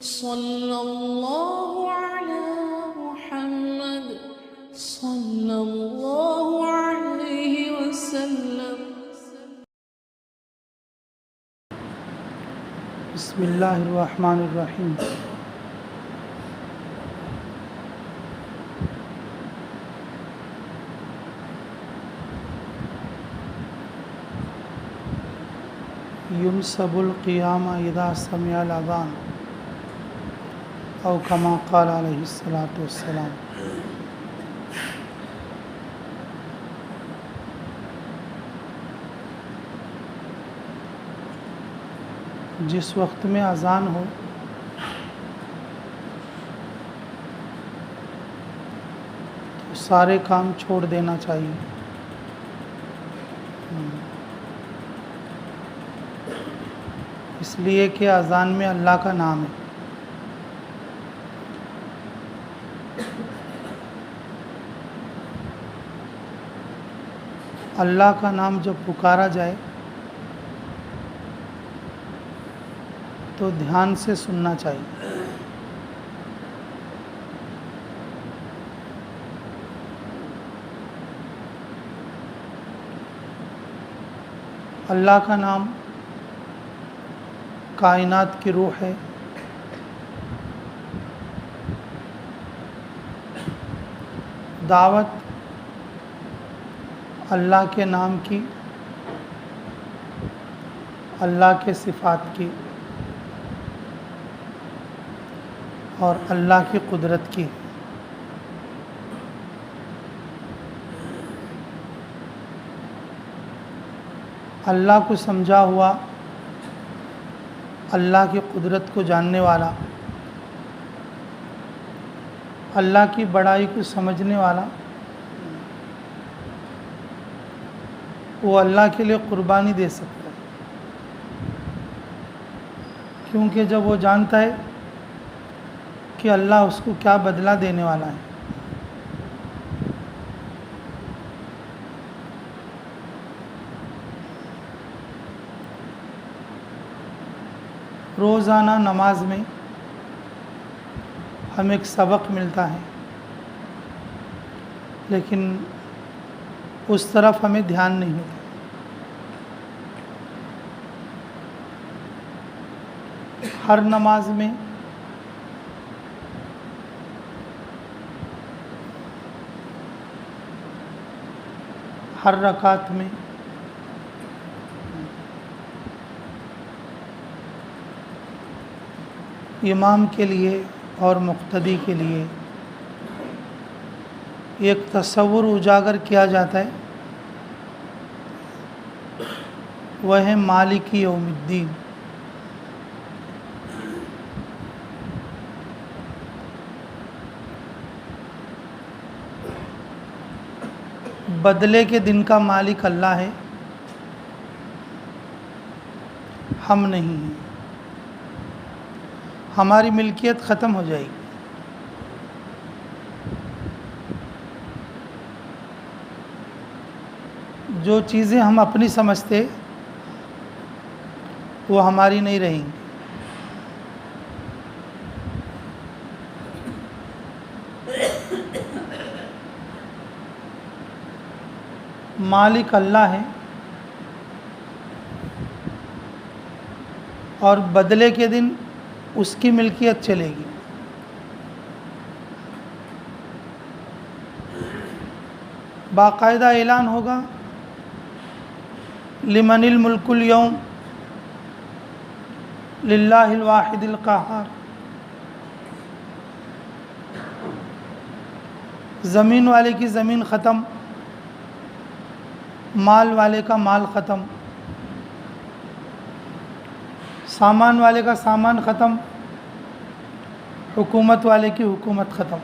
صلی اللہ علی محمد صلی اللہ علیہ وسلم۔ بسم اللہ الرحمن الرحیم۔ ینصب القیام اذا سمع الاذان او کما قال علیہ الصلاۃ والسلام۔ جس وقت میں اذان ہو تو سارے کام چھوڑ دینا چاہیے۔ اس لیے کہ اذان میں اللہ کا نام ہے۔ اللہ کا نام جب پکارا جائے تو دھیان سے سننا چاہیے۔ اللہ کا نام کائنات کی روح ہے۔ دعوت اللہ کے نام کی، اللہ کے صفات کی اور اللہ کی قدرت کی۔ اللہ کو سمجھا ہوا، اللہ کی قدرت کو جاننے والا، اللہ کی بڑائی کو سمجھنے والا، وہ اللہ کے لیے قربانی دے سکتا ہے، کیونکہ جب وہ جانتا ہے کہ اللہ اس کو کیا بدلہ دینے والا ہے۔ روزانہ نماز میں ہمیں ایک سبق ملتا ہے، لیکن اس طرف ہمیں دھیان نہیں ہوتا۔ ہر نماز میں ہر رکعت میں امام کے لیے اور مقتدی کے لیے ایک تصور اجاگر کیا جاتا ہے، وہ ہے مالک یوم الدین۔ بدلے کے دن کا مالک اللہ ہے، ہم نہیں ہیں۔ ہماری ملکیت ختم ہو جائے گی۔ جو چیزیں ہم اپنی سمجھتے وہ ہماری نہیں رہیں گی۔ مالک اللہ ہے اور بدلے کے دن اس کی ملکیت چلے گی۔ باقاعدہ اعلان ہوگا لمن الملک اليوم للہ الواحد القہار۔ زمین والے کی زمین ختم، مال والے کا مال ختم، سامان والے کا سامان ختم، حکومت والے کی حکومت ختم۔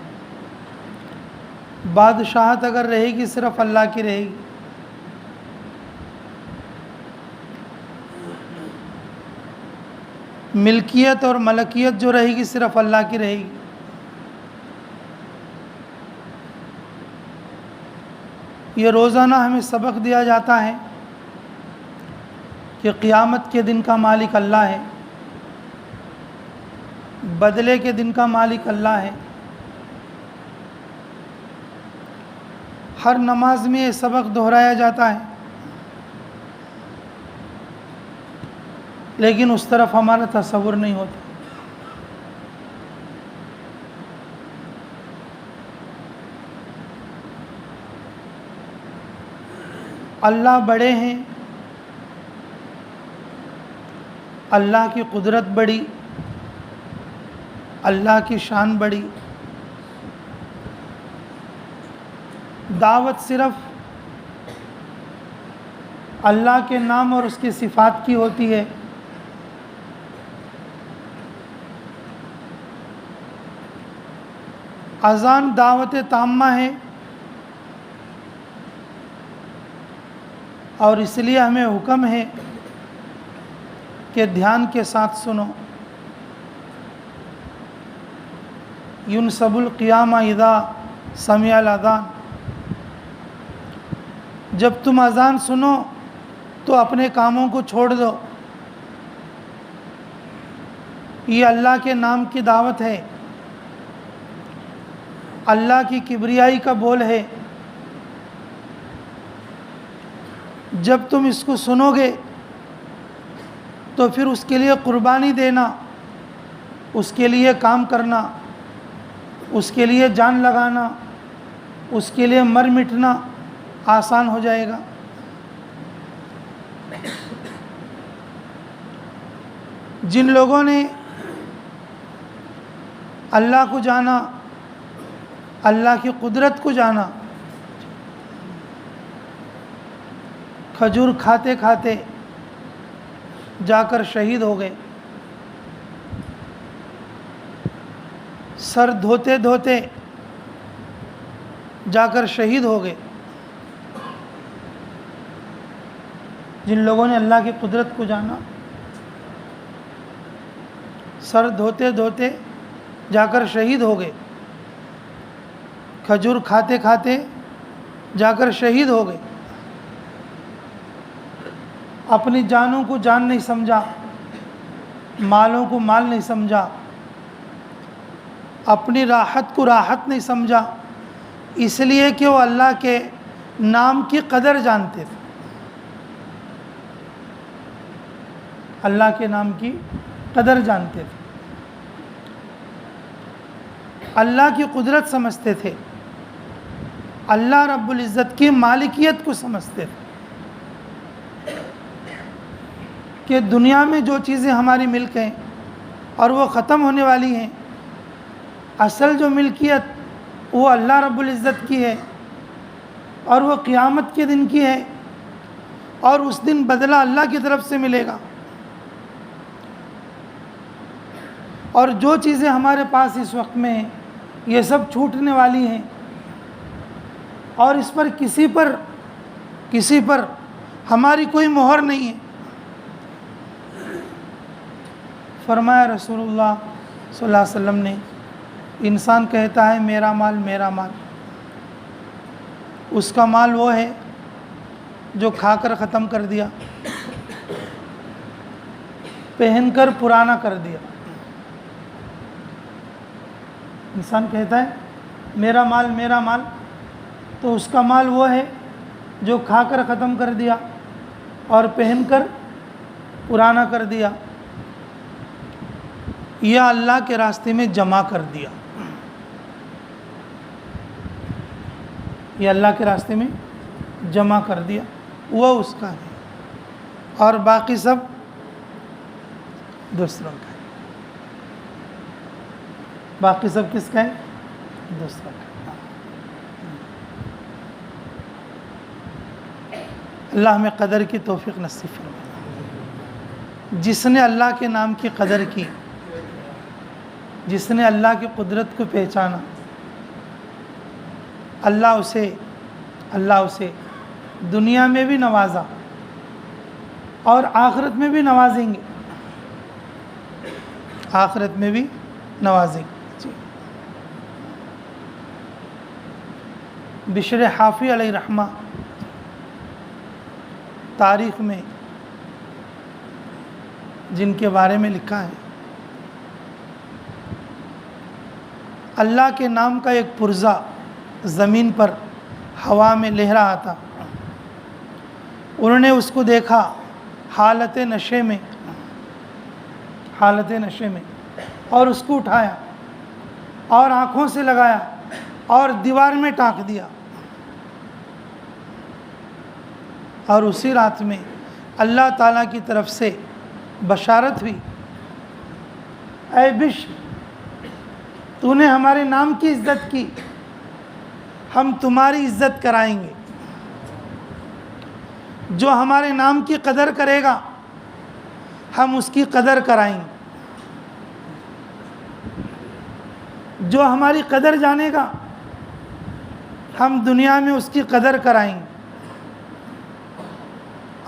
بادشاہت اگر رہے گی صرف اللہ کی رہے گی۔ ملکیت اور ملکیت جو رہے گی صرف اللہ کی رہے گی۔ یہ روزانہ ہمیں سبق دیا جاتا ہے کہ قیامت کے دن کا مالک اللہ ہے، بدلے کے دن کا مالک اللہ ہے۔ ہر نماز میں یہ سبق دہرایا جاتا ہے، لیکن اس طرف ہمارا تصور نہیں ہوتا۔ اللہ بڑے ہیں، اللہ کی قدرت بڑی، اللہ کی شان بڑی۔ دعوت صرف اللہ کے نام اور اس کی صفات کی ہوتی ہے۔ اذان دعوت تامہ ہے، اور اس لیے ہمیں حکم ہے کہ دھیان کے ساتھ سنو۔ ينصب القیام اذا سمع الاذان، جب تم اذان سنو تو اپنے کاموں کو چھوڑ دو۔ یہ اللہ کے نام کی دعوت ہے، اللہ کی کبریائی کا بول ہے۔ جب تم اس کو سنو گے تو پھر اس کے لیے قربانی دینا، اس کے لیے کام کرنا، اس کے لیے جان لگانا، اس کے لیے مر مٹنا آسان ہو جائے گا۔ جن لوگوں نے اللہ کو جانا، اللہ کی قدرت کو جانا، کھجور کھاتے کھاتے جا کر شہید ہو گئے، سر دھوتے دھوتے جا کر شہید ہو گئے۔ جن لوگوں نے اللہ کی قدرت کو جانا، سر دھوتے دھوتے جا کر شہید ہو گئے، کھجور کھاتے کھاتے جا کر شہید ہو گئے، اپنی جانوں کو جان نہیں سمجھا، مالوں کو مال نہیں سمجھا، اپنی راحت کو راحت نہیں سمجھا، اس لیے کہ وہ اللہ کے نام کی قدر جانتے تھے، اللہ کے نام کی قدر جانتے تھے، اللہ کی قدرت سمجھتے تھے، اللہ رب العزت کی مالکیت کو سمجھتے تھے کہ دنیا میں جو چیزیں ہماری ملک ہیں اور وہ ختم ہونے والی ہیں، اصل جو ملکیت وہ اللہ رب العزت کی ہے، اور وہ قیامت کے دن کی ہے، اور اس دن بدلہ اللہ کی طرف سے ملے گا۔ اور جو چیزیں ہمارے پاس اس وقت میں ہیں یہ سب چھوٹنے والی ہیں، اور اس پر کسی پر ہماری کوئی مہر نہیں ہے۔ فرمایا رسول اللہ صلی اللہ علیہ وسلم نے، انسان کہتا ہے میرا مال میرا مال، اس کا مال وہ ہے جو کھا کر ختم کر دیا، پہن کر پرانا کر دیا۔ انسان کہتا ہے میرا مال، تو اس کا مال وہ ہے جو کھا کر ختم کر دیا اور پہن کر پرانا کر دیا، یا اللہ کے راستے میں جمع کر دیا، یا اللہ کے راستے میں جمع کر دیا، وہ اس کا ہے، اور باقی سب دوسروں کا ہے۔ باقی سب کس کا ہے؟ دوسروں کا۔ اللہ ہمیں قدر کی توفیق نصیب فرمائے۔ جس نے اللہ کے نام کی قدر کی، جس نے اللہ کی قدرت کو پہچانا، اللہ اسے دنیا میں بھی نوازا اور آخرت میں بھی نوازیں گے، آخرت میں بھی نوازیں گے۔ بشر حافی علیہ رحمہ تاریخ میں جن کے بارے میں لکھا ہے، اللہ کے نام کا ایک پرزہ زمین پر ہوا میں لہرا رہا تھا. انہوں نے اس کو دیکھا حالت نشے میں اور اس کو اٹھایا اور آنکھوں سے لگایا اور دیوار میں ٹانک دیا. اور اسی رات میں اللہ تعالیٰ کی طرف سے بشارت ہوئی، اے بشر، تو نے ہمارے نام کی عزت کی، ہم تمہاری عزت کرائیں گے. جو ہمارے نام کی قدر کرے گا ہم اس کی قدر کرائیں گے. جو ہماری قدر جانے گا ہم دنیا میں اس کی قدر کرائیں گے.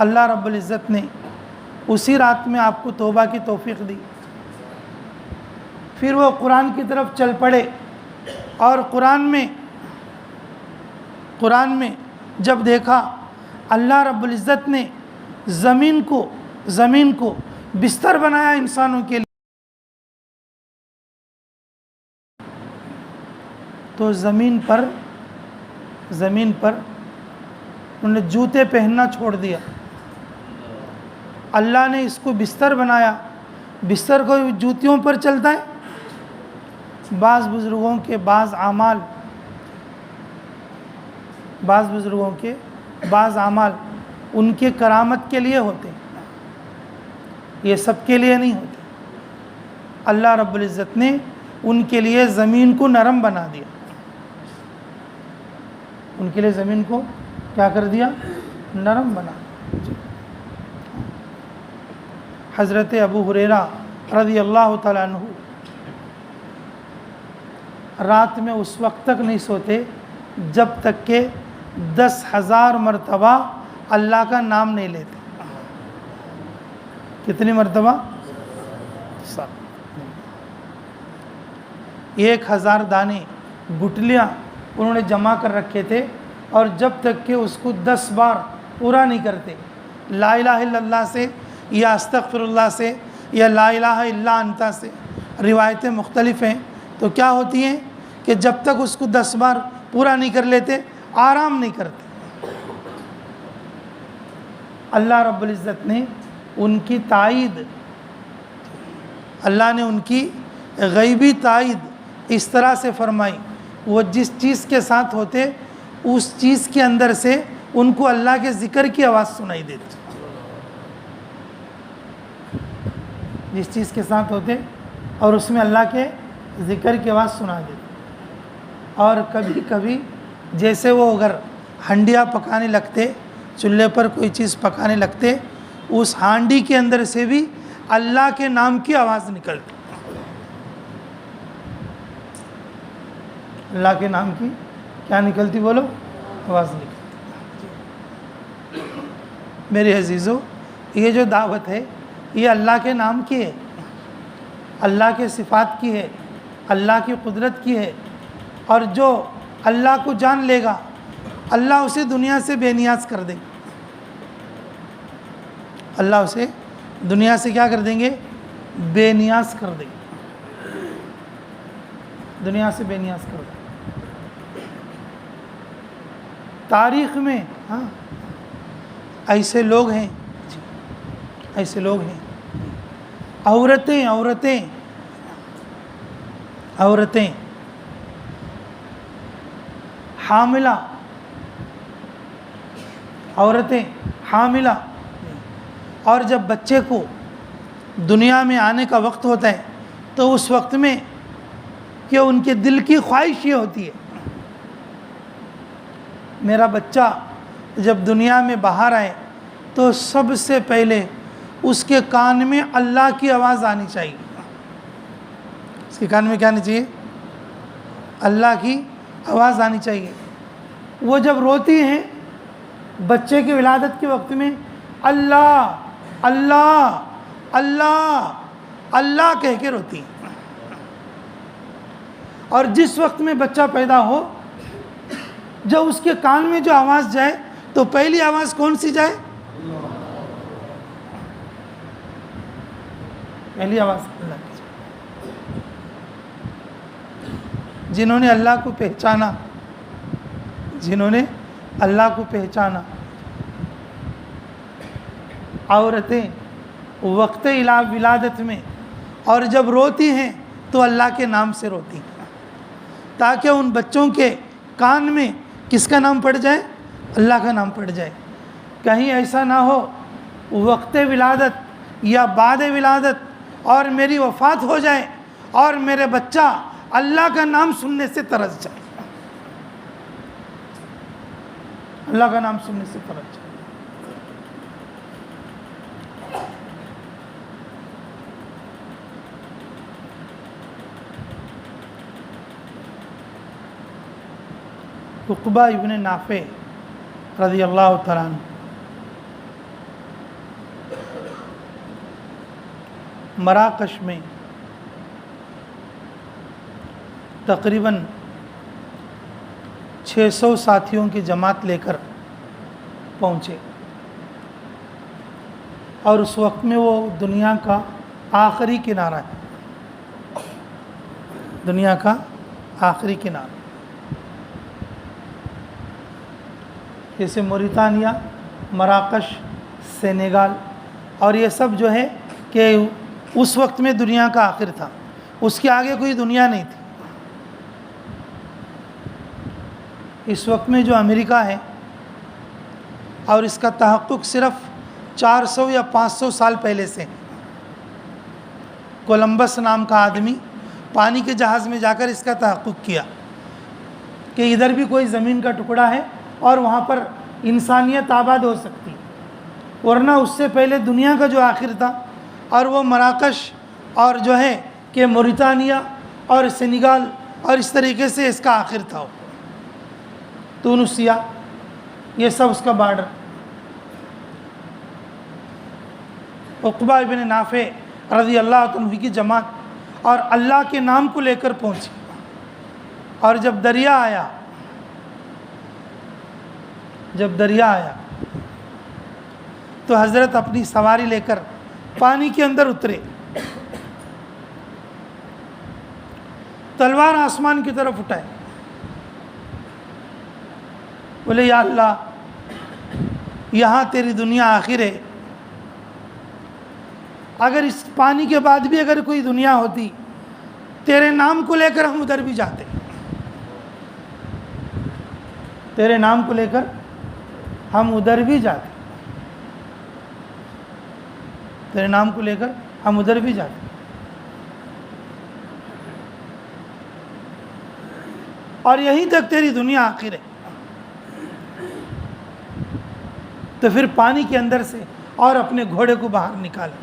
اللہ رب العزت نے اسی رات میں آپ کو توبہ کی توفیق دی. پھر وہ قرآن کی طرف چل پڑے اور قرآن میں جب دیکھا اللہ رب العزت نے زمین کو بستر بنایا انسانوں کے لیے، تو زمین پر انہوں نے جوتے پہننا چھوڑ دیا. اللہ نے اس کو بستر بنایا. بستر کو جوتیوں پر چلتا ہے. بعض بزرگوں کے بعض اعمال ان کے کرامت کے لیے ہوتے ہیں، یہ سب کے لیے نہیں ہوتے. اللہ رب العزت نے ان کے لیے زمین کو نرم بنا دیا. ان کے لیے زمین کو کیا کر دیا؟ نرم بنا دیا. حضرت ابو ہریرہ رضی اللہ تعالیٰ عنہ رات میں اس وقت تک نہیں سوتے جب تک کہ 10,000 مرتبہ اللہ کا نام نہیں لیتے. کتنی مرتبہ؟ 1,000 دانے گٹلیاں انہوں نے جمع کر رکھے تھے، اور جب تک کہ اس کو 10 بار پورا نہیں کرتے، لا الہ الا اللہ سے یا استغفر اللہ سے یا لا الہ الا انت سے، روایتیں مختلف ہیں، تو کیا ہوتی ہیں کہ جب تک اس کو 10 بار پورا نہیں کر لیتے آرام نہیں کرتے. اللہ رب العزت نے ان کی تائید، اللہ نے ان کی غیبی تائید اس طرح سے فرمائی، وہ جس چیز کے ساتھ ہوتے اس چیز کے اندر سے ان کو اللہ کے ذکر کی آواز سنائی دیتی. جس چیز کے ساتھ ہوتے اور اس میں اللہ کے ذکر کی آواز سنا دیتی. اور کبھی کبھی جیسے وہ اگر ہنڈیاں پکانے لگتے، چولہے پر کوئی چیز پکانے لگتے، اس ہانڈی کے اندر سے بھی اللہ کے نام کی آواز نکلتی. اللہ کے نام کی کیا نکلتی؟ بولو، آواز نکلتی. میرے عزیزو، یہ جو دعوت ہے یہ اللہ کے نام کی ہے، اللہ کے صفات کی ہے، اللہ کی قدرت کی ہے. اور جو اللہ کو جان لے گا اللہ اسے دنیا سے بے نیاز کر دیں گے. اللہ اسے دنیا سے کیا کر دیں گے؟ بے نیاز کر دیں گے. دنیا سے بے نیاز کر دیں گے. تاریخ میں ایسے لوگ ہیں، عورتیں حاملہ اور جب بچے کو دنیا میں آنے کا وقت ہوتا ہے تو اس وقت میں کہ ان کے دل کی خواہش یہ ہوتی ہے، میرا بچہ جب دنیا میں باہر آئے تو سب سے پہلے اس کے کان میں اللہ کی آواز آنی چاہیے. اس کے کان میں کیا آنی چاہیے؟ اللہ کی آواز آنی چاہیے. وہ جب روتی ہیں بچے کی ولادت کے وقت میں اللہ اللہ اللہ اللہ کہہ کے روتی ہیں. اور جس وقت میں بچہ پیدا ہو جب اس کے کان میں جو آواز جائے تو پہلی آواز کون سی جائے؟ پہلی آواز اللہ کی. جنہوں نے اللہ کو پہچانا، جنہوں نے اللہ کو پہچانا۔ عورتیں وقت ولادت میں اور جب روتی ہیں تو اللہ کے نام سے روتی ہیں، تاکہ ان بچوں کے کان میں کس کا نام پڑ جائے؟ اللہ کا نام پڑ جائے۔ کہیں ایسا نہ ہو وقت ولادت یا بعد ولادت اور میری وفات ہو جائے اور میرے بچہ اللہ کا نام سننے سے ترس جائے، اللہ کا نام سننے سے ترس جائے۔ عقبہ ابن نافع رضی اللہ تعالیٰ عنہ مراکش میں تقریباً 600 ساتھیوں کی جماعت لے کر پہنچے، اور اس وقت میں وہ دنیا کا آخری کنارہ ہے، دنیا کا آخری کنارہ، جیسے موریتانیہ، مراکش، سینیگال، اور یہ سب جو ہے کہ اس وقت میں دنیا کا آخر تھا، اس کے آگے کوئی دنیا نہیں تھی۔ اس وقت میں جو امریکہ ہے اور اس کا تحقق صرف 400 یا 500 سال پہلے سے، کولمبس نام کا آدمی پانی کے جہاز میں جا کر اس کا تحقق کیا کہ ادھر بھی کوئی زمین کا ٹکڑا ہے اور وہاں پر انسانیت آباد ہو سکتی، ورنہ اس سے پہلے دنیا کا جو آخر تھا اور وہ مراکش اور جو ہے کہ موریتانیہ اور سینیگال اور اس طریقے سے اس کا آخر تھا، تونسیہ، یہ سب اس کا بارڈر۔ عقبہ ابن نافع رضی اللہ عنہ کی جماعت اور اللہ کے نام کو لے کر پہنچی، اور جب دریا آیا تو حضرت اپنی سواری لے کر پانی کے اندر اترے، تلوار آسمان کی طرف اٹھائے، بولے یا اللہ یہاں تیری دنیا آخر ہے، اگر اس پانی کے بعد بھی اگر کوئی دنیا ہوتی تیرے نام کو لے کر ہم ادھر بھی جاتے، تیرے نام کو لے کر ہم ادھر بھی جاتے، تیرے نام کو لے کر ہم ادھر بھی جاتے۔ اور یہیں تک تیری دنیا آخر ہے، تو پھر پانی کے اندر سے اور اپنے گھوڑے کو باہر نکالے،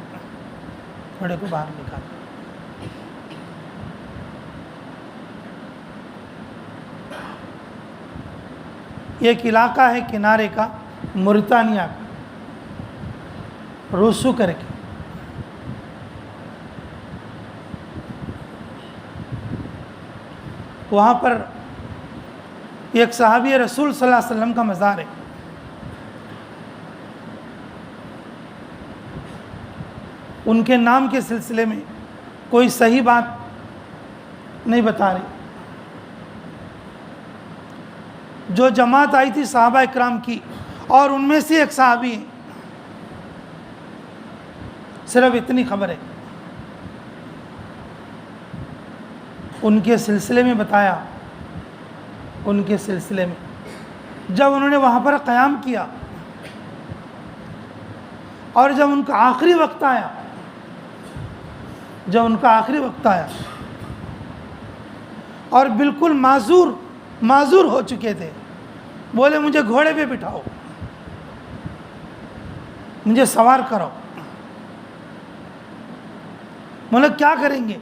گھوڑے کو باہر نکالے۔ ایک علاقہ ہے کنارے کا، موریتانیہ کا، روسو کر کے، وہاں پر ایک صحابی رسول صلی اللہ علیہ وسلم کا مزار ہے، ان کے نام کے سلسلے میں کوئی صحیح بات نہیں بتا رہی۔ جو جماعت آئی تھی صحابہ اکرام کی، اور ان میں سے ایک صحابی ہیں، صرف اتنی خبر ہے، ان کے سلسلے میں بتایا، ان کے سلسلے میں جب انہوں نے وہاں پر قیام کیا اور جب ان کا آخری وقت آیا، جب ان کا آخری وقت آیا اور بالکل معذور ہو چکے تھے، بولے مجھے گھوڑے پہ بٹھاؤ، مجھے سوار کرو۔ بولے کیا کریں گے؟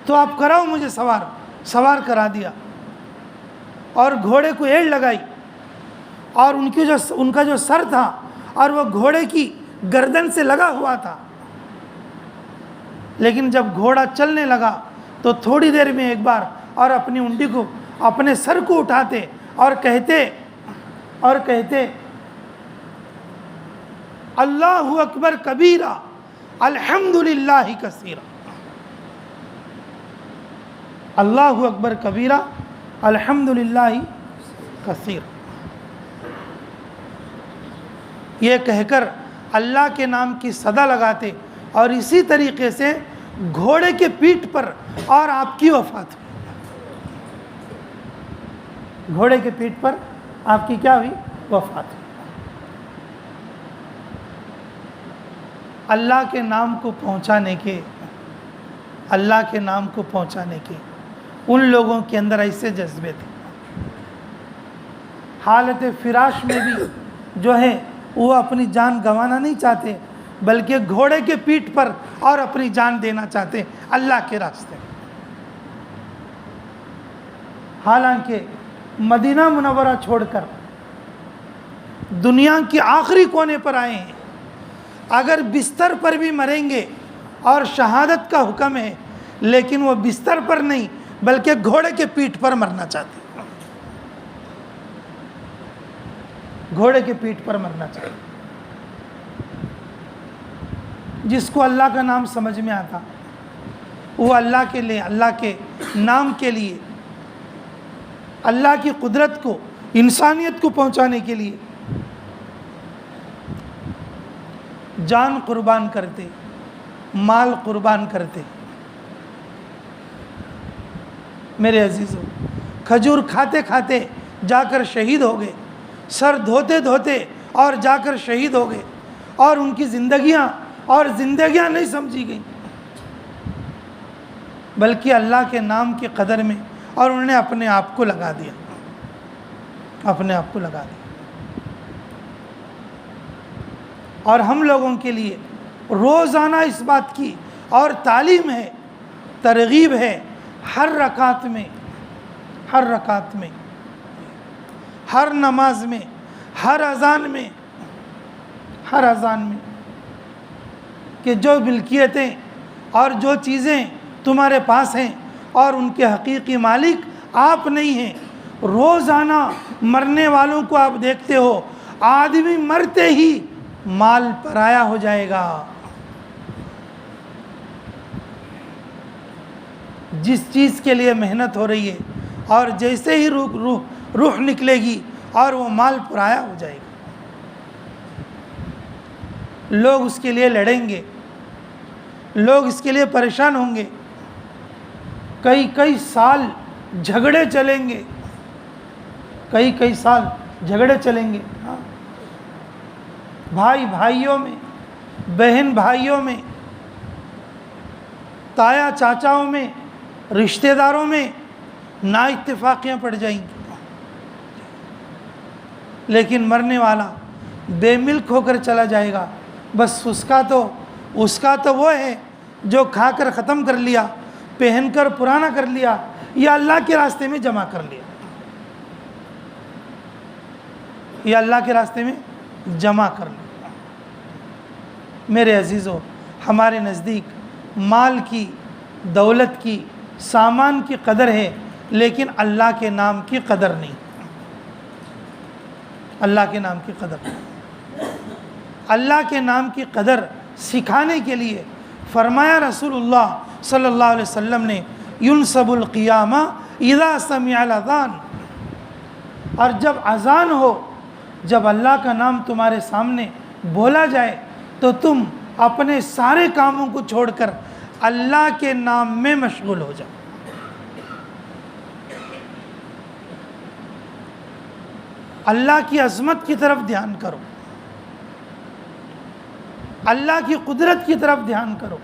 تو آپ کراؤ مجھے سوار کرا دیا، اور گھوڑے کو ایڑ لگائی، اور ان کا جو سر تھا اور وہ گھوڑے کی گردن سے لگا ہوا تھا، لیکن جب گھوڑا چلنے لگا تو تھوڑی دیر میں ایک بار اور اپنی اونٹی کو، اپنے سر کو اٹھاتے اور کہتے اللہ اکبر کبیرہ الحمدللہ کثیرا، اللہ اکبر کبیرہ، الحمدللہ کثیرا، یہ کہہ کر اللہ کے نام کی صدا لگاتے، اور اسی طریقے سے گھوڑے کے پیٹھ پر اور آپ کی وفات ہوئی، گھوڑے کے پیٹھ پر آپ کی کیا ہوئی؟ وفات ہوئی۔ اللہ کے نام کو پہنچانے کے، اللہ کے نام کو پہنچانے کے ان لوگوں کے اندر ایسے جذبے تھے، حالت فراش میں بھی جو ہے وہ اپنی جان گنوانا نہیں چاہتے، بلکہ گھوڑے کے پیٹھ پر اور اپنی جان دینا چاہتے اللہ کے راستے میں۔ حالانکہ مدینہ منورہ چھوڑ کر دنیا کی آخری کونے پر آئے ہیں، اگر بستر پر بھی مریں گے اور شہادت کا حکم ہے، لیکن وہ بستر پر نہیں بلکہ گھوڑے کے پیٹھ پر مرنا چاہتے ہیں، گھوڑے کے پیٹھ پر مرنا چاہتے ہیں۔ جس کو اللہ کا نام سمجھ میں آتا وہ اللہ کے لیے، اللہ کے نام کے لیے، اللہ کی قدرت کو، انسانیت کو پہنچانے کے لیے جان قربان کرتے، مال قربان کرتے۔ میرے عزیزو، کھجور کھاتے کھاتے جا کر شہید ہو گئے، سر دھوتے دھوتے اور جا کر شہید ہو گئے، اور ان کی زندگیاں نہیں سمجھی گئیں، بلکہ اللہ کے نام کی قدر میں، اور انہوں نے اپنے آپ کو لگا دیا، اپنے آپ کو لگا دیا۔ اور ہم لوگوں کے لیے روزانہ اس بات کی اور تعلیم ہے، ترغیب ہے، ہر رکعت میں، ہر رکعت میں، ہر نماز میں، ہر اذان میں، ہر اذان میں، کہ جو ملکیتیں اور جو چیزیں تمہارے پاس ہیں اور ان کے حقیقی مالک آپ نہیں ہیں، روزانہ مرنے والوں کو آپ دیکھتے ہو، آدمی مرتے ہی مال پرایا ہو جائے گا۔ جس چیز کے لیے محنت ہو رہی ہے، اور جیسے ہی روح نکلے گی اور وہ مال پرایا ہو جائے گا، لوگ اس کے لیے لڑیں گے، لوگ اس کے لیے پریشان ہوں گے، کئی سال جھگڑے چلیں گے، کئی سال جھگڑے چلیں گے، بھائی بھائیوں میں، بہن بھائیوں میں، تایا چاچاؤں میں، رشتہ داروں میں نا اتفاقیاں پڑ جائیں گی، لیکن مرنے والا بے ملک ہو کر چلا جائے گا، بس اس کا تو وہ ہے جو کھا کر ختم کر لیا، پہن کر پرانا کر لیا، یا اللہ کے راستے میں جمع کر لیا، یا اللہ کے راستے میں جمع کر لیا۔ میرے عزیزو، ہمارے نزدیک مال کی، دولت کی، سامان کی قدر ہے، لیکن اللہ کے نام کی قدر نہیں، اللہ کے نام کی قدر نہیں۔ اللہ کے نام کی قدر سکھانے کے لیے فرمایا رسول اللہ صلی اللہ علیہ وسلم نے، ينصب القیامہ اذا سمع الاذان، اور جب اذان ہو، جب اللہ کا نام تمہارے سامنے بولا جائے تو تم اپنے سارے کاموں کو چھوڑ کر اللہ کے نام میں مشغول ہو جاؤ۔ اللہ کی عظمت کی طرف دھیان کرو، اللہ کی قدرت کی طرف دھیان کرو،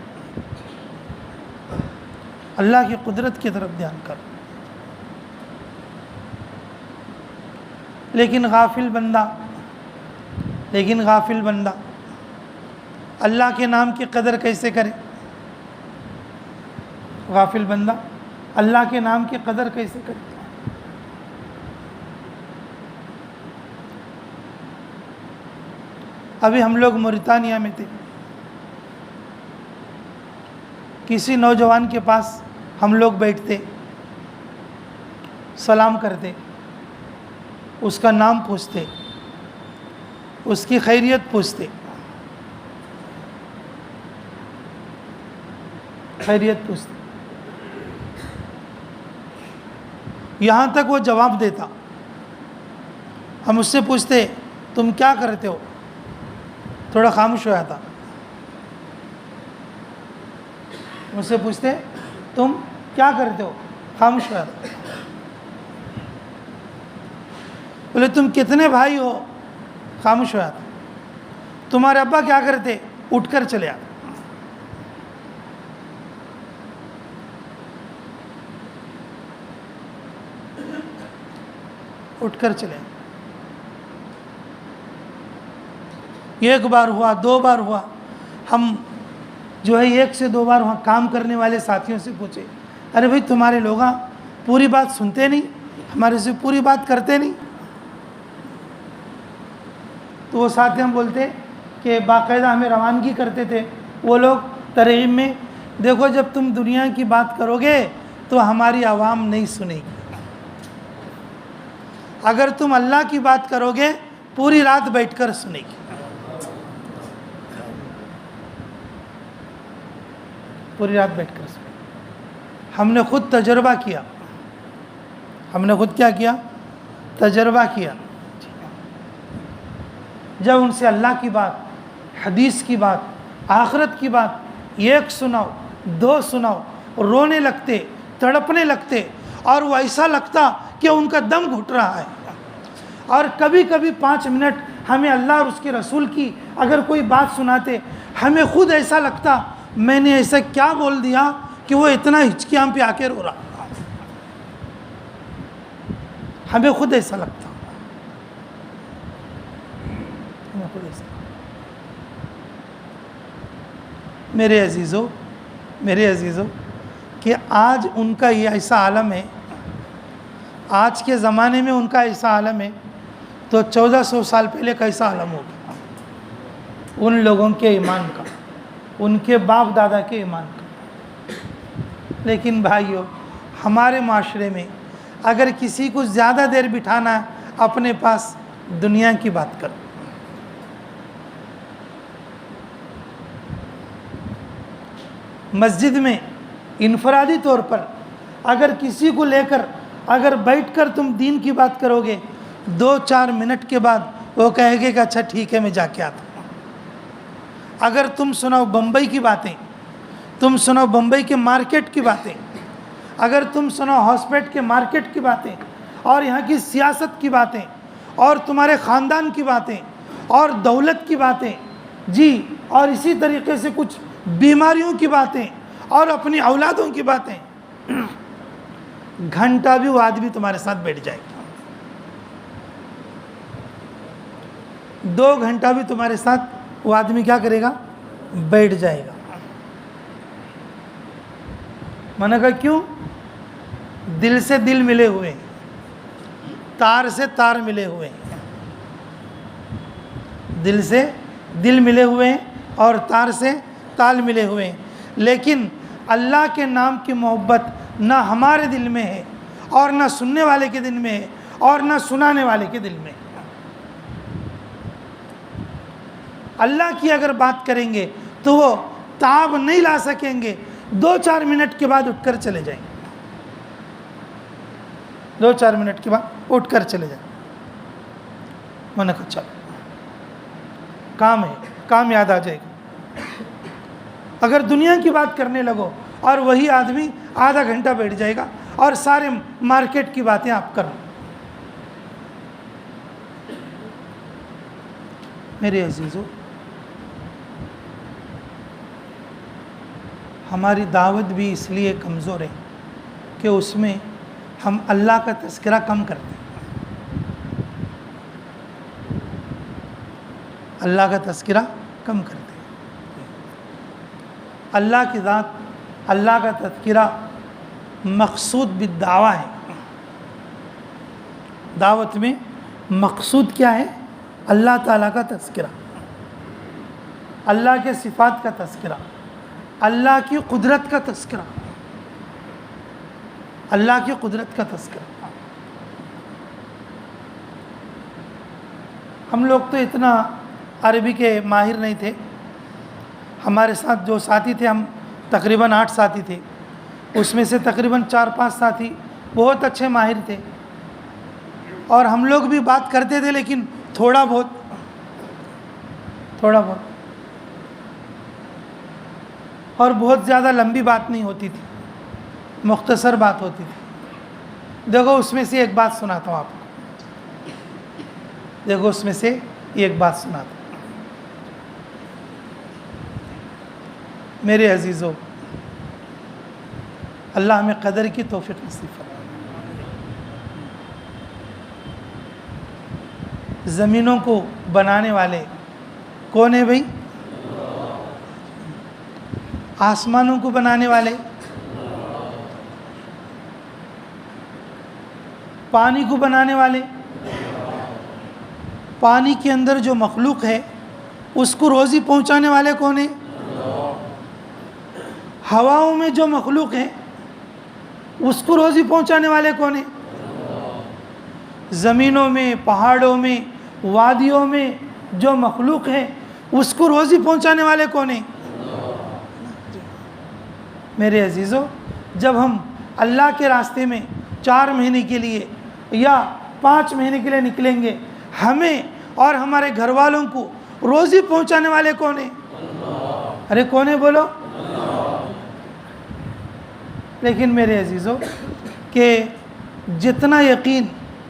اللہ کی قدرت کی طرف دھیان کرو۔ لیکن غافل بندہ اللہ کے نام کی قدر کیسے کرے؟ غافل بندہ اللہ کے نام کی قدر کیسے کرے؟ ابھی ہم لوگ موریتانیہ میں تھے، کسی نوجوان کے پاس ہم لوگ بیٹھتے، سلام کرتے، اس کا نام پوچھتے، اس کی خیریت پوچھتے، خیریت پوچھتے، یہاں تک وہ جواب دیتا. ہم اس سے پوچھتے تم کیا کرتے ہو، تھوڑا خاموش ہو جاتا. مجھ سے پوچھتے تم کیا کرتے ہو، خاموش ہو جاتا. بولے تم کتنے بھائی ہو، خاموش ہو جاتا. تمہارے ابا کیا کرتے، اٹھ کر چلے آتے. اٹھ کر چلے. ایک بار ہوا، دو بار ہوا. ہم جو ہے 1 سے 2 بار وہاں کام کرنے والے ساتھیوں سے پوچھے ارے بھائی تمہارے لوگ پوری بات سنتے نہیں، ہمارے سے پوری بات کرتے نہیں. تو وہ ساتھی ہم بولتے کہ باقاعدہ ہمیں روانگی کرتے تھے وہ لوگ ترغیب میں، دیکھو جب تم دنیا کی بات کرو گے تو ہماری عوام نہیں سنے گی، اگر تم اللہ کی بات کرو گے پوری رات بیٹھ کر سنے گی. پوری رات بیٹھ کر سنے. ہم نے خود تجربہ کیا. ہم نے خود کیا کیا، تجربہ کیا. جب ان سے اللہ کی بات، حدیث کی بات، آخرت کی بات 1 سناؤ 2 سناؤ، رونے لگتے، تڑپنے لگتے، اور وہ ایسا لگتا کہ ان کا دم گھٹ رہا ہے. اور کبھی کبھی 5 منٹ ہمیں اللہ اور اس کے رسول کی اگر کوئی بات سناتے، ہمیں خود ایسا لگتا میں نے ایسا کیا بول دیا کہ وہ اتنا ہچکیاں پہ آ کے رو رہا. ہمیں خود ایسا لگتا. میرے عزیزوں کہ آج ان کا یہ ایسا عالم ہے، آج کے زمانے میں ان کا ایسا عالم ہے تو 1400 سال پہلے کیسا عالم ہوگا ان لوگوں کے ایمان کا، ان کے باپ دادا کے ایمان کا. لیکن بھائیو، ہمارے معاشرے میں اگر کسی کو زیادہ دیر بٹھانا ہے اپنے پاس، دنیا کی بات کر. مسجد میں انفرادی طور پر اگر کسی کو لے کر اگر بیٹھ کر تم دین کی بات کرو گے، 2-4 منٹ کے بعد وہ کہے گا کہ اچھا ٹھیک ہے میں جا کے آتا ہوں. اگر تم سنو بمبئی کی باتیں، تم سنو بمبئی کے مارکیٹ کی باتیں، اگر تم سنو ہاسپیٹ کے مارکیٹ کی باتیں، اور یہاں کی سیاست کی باتیں، اور تمہارے خاندان کی باتیں، اور دولت کی باتیں، جی، اور اسی طریقے سے کچھ بیماریوں کی باتیں، اور اپنی اولادوں کی باتیں، گھنٹہ بھی وہ آدمی تمہارے ساتھ بیٹھ جائے گا. 2 گھنٹہ بھی تمہارے ساتھ وہ آدمی کیا کرے گا، بیٹھ جائے گا. میں نے کہا کیوں؟ دل سے دل ملے ہوئے ہیں، تار سے تار ملے ہوئے ہیں. دل سے دل ملے ہوئے ہیں اور تار سے تال ملے ہوئے ہیں. لیکن اللہ کے نام کی محبت نہ ہمارے دل میں ہے، اور نہ سننے والے کے دل میں ہے، اور نہ سنانے والے کے دل میں ہے. اللہ کی اگر بات کریں گے تو وہ تعب نہیں لا سکیں گے، 2-4 منٹ کے بعد اٹھ کر چلے جائیں گے. 2-4 منٹ کے بعد اٹھ کر چلے جائیں. میں نے کہا چلو کام ہے، کام یاد آ جائے گا. اگر دنیا کی بات کرنے لگو اور وہی آدمی آدھا گھنٹہ بیٹھ جائے گا اور سارے مارکیٹ کی باتیں آپ کرو. میرے عزیزو، ہماری دعوت بھی اس لیے کمزور ہے کہ اس میں ہم اللہ کا تذکرہ کم کرتے ہیں. اللہ کا تذکرہ کم کرتے ہیں. اللہ کی ذات، اللہ کا تذکرہ مقصود بالدعویٰ ہے. دعوت میں مقصود کیا ہے؟ اللہ تعالیٰ کا تذکرہ، اللہ کے صفات کا تذکرہ، اللہ کی قدرت کا تذکرہ، اللہ کی قدرت کا تذکرہ. ہم لوگ تو اتنا عربی کے ماہر نہیں تھے. ہمارے ساتھ جو ساتھی تھے ہم تقریباً 8 ساتھی تھے، اس میں سے تقریباً 4-5 ساتھی بہت اچھے ماہر تھے، اور ہم لوگ بھی بات کرتے تھے لیکن تھوڑا بہت، اور بہت زیادہ لمبی بات نہیں ہوتی تھی، مختصر بات ہوتی تھی۔ دیکھو اس میں سے ایک بات سناتا ہوں آپ کو، دیکھو اس میں سے ایک بات سناتا ہوں۔ میرے عزیزو، اللہ ہمیں قدر کی توفیق نصیب فرمائے۔ زمینوں کو بنانے والے کون ہیں بھائی؟ آسمانوں کو بنانے والے، پانی کو بنانے والے، پانی کے اندر جو مخلوق ہے اس کو روزی پہنچانے والے کون ہیں؟ ہواؤں میں جو مخلوق ہے اس کو روزی پہنچانے والے کون ہیں؟ زمینوں میں، پہاڑوں میں، وادیوں میں جو مخلوق ہے اس کو روزی پہنچانے والے کون ہیں؟ میرے عزیزو، جب ہم اللہ کے راستے میں 4 مہینے کے لیے یا 5 مہینے کے لیے نکلیں گے، ہمیں اور ہمارے گھر والوں کو روزی پہنچانے والے کون ہیں؟ ارے کون ہیں بولو؟ لیکن میرے عزیزو کہ جتنا یقین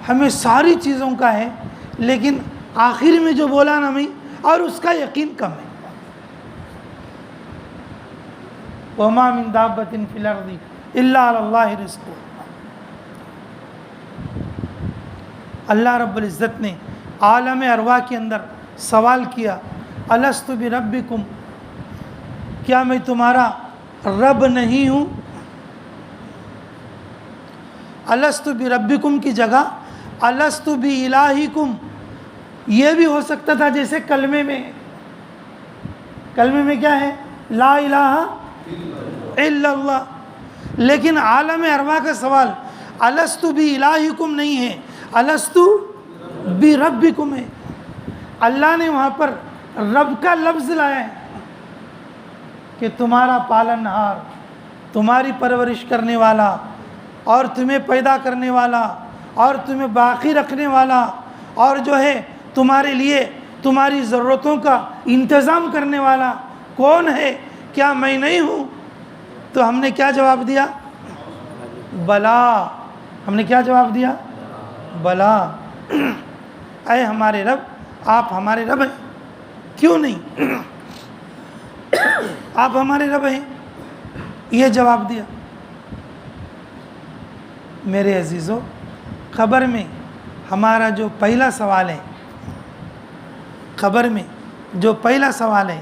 ہمیں ساری چیزوں کا ہے، لیکن آخر میں جو بولا نا میں، اور اس کا یقین کم ہے۔ وَمَا مِن دَابَّةٍ فِي الْأَرْضِ إِلَّا عَلَى اللَّهِ رِزْقُهَا۔ اللہ رب العزت نے عالم ارواح کے اندر سوال کیا، الست بربکم، کیا میں تمہارا رب نہیں ہوں؟ الست بربکم کی جگہ الست بإلہکم، یہ بھی ہو سکتا تھا جیسے کلمے میں کیا ہے؟ لا الہ الا اللہ، لیکن عالم ارواح کا سوال الست بإلہکم نہیں ہے، الست بربکم ہے۔ اللہ نے وہاں پر رب کا لفظ لایا ہے کہ تمہارا پالنہار، تمہاری پرورش کرنے والا، اور تمہیں پیدا کرنے والا، اور تمہیں باقی رکھنے والا، اور جو ہے تمہارے لیے تمہاری ضرورتوں کا انتظام کرنے والا کون ہے؟ کیا میں نہیں ہوں؟ تو ہم نے کیا جواب دیا؟ بلا۔ ہم نے کیا جواب دیا؟ بلا۔ اے ہمارے رب، آپ ہمارے رب ہیں، کیوں نہیں؟ آپ ہمارے رب ہیں، یہ جواب دیا۔ میرے عزیزو، قبر میں ہمارا جو پہلا سوال ہے، قبر میں جو پہلا سوال ہے،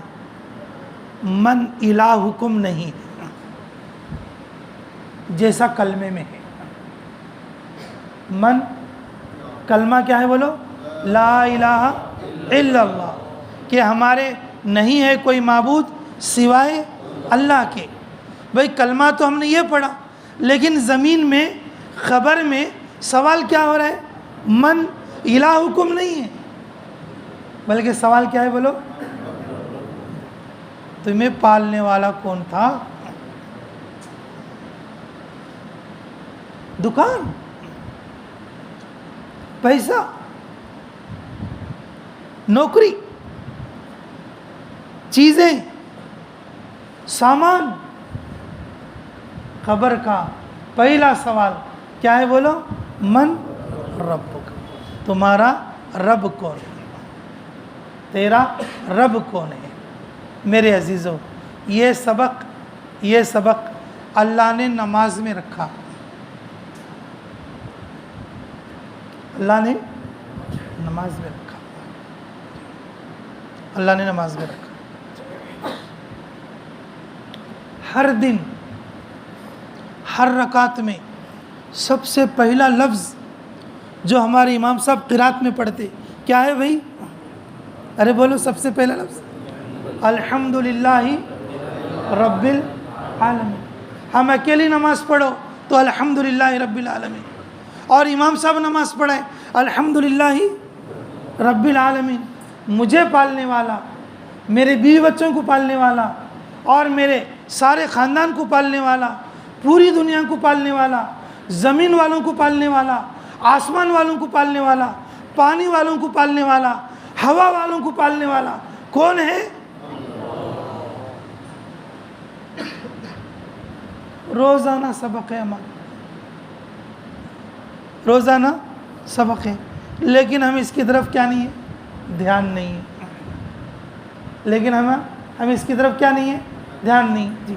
من الہکم نہیں، جیسا کلمے میں ہے۔ من، کلمہ کیا ہے بولو؟ لا الہ الا اللہ، کہ ہمارے نہیں ہے کوئی معبود سوائے اللہ کے۔ بھئی کلمہ تو ہم نے یہ پڑھا، لیکن زمین میں، خبر میں سوال کیا ہو رہا ہے؟ من الہکم نہیں ہے، بلکہ سوال کیا ہے بولو؟ تمہیں پالنے والا کون تھا؟ دکان، پیسہ، نوکری، چیزیں، سامان۔ خبر کا پہلا سوال کیا ہے بولو؟ من ربک، تمہارا رب کون ہے؟ تیرا رب کون ہے؟ میرے عزیزو، یہ سبق اللہ نے نماز میں رکھا۔ اللہ نے نماز میں رکھا، اللہ نے نماز میں رکھا۔ ہر دن، ہر رکعت میں سب سے پہلا لفظ جو ہمارے امام صاحب قرات میں پڑھتے کیا ہے بھائی؟ ارے بولو، سب سے پہلا لفظ الحمدللہ رب العالمین۔ ہم اکیلی نماز پڑھو تو الحمدللہ رب العالمین، اور امام صاحب نماز پڑھائے الحمدللہ رب العالمین، مجھے پالنے والا، میرے بیوی بچوں کو پالنے والا، اور میرے سارے خاندان کو پالنے والا، پوری دنیا کو پالنے والا، زمین والوں کو پالنے والا، آسمان والوں کو پالنے والا، پانی والوں کو پالنے والا، ہوا والوں کو پالنے والا کون ہے؟ روزانہ سبق ہے ہمارا، روزانہ سبق ہے، لیکن ہم اس کی طرف کیا نہیں ہے؟ دھیان نہیں ہے۔ لیکن ہم اس کی طرف کیا نہیں ہے؟ دھیان نہیں۔ جی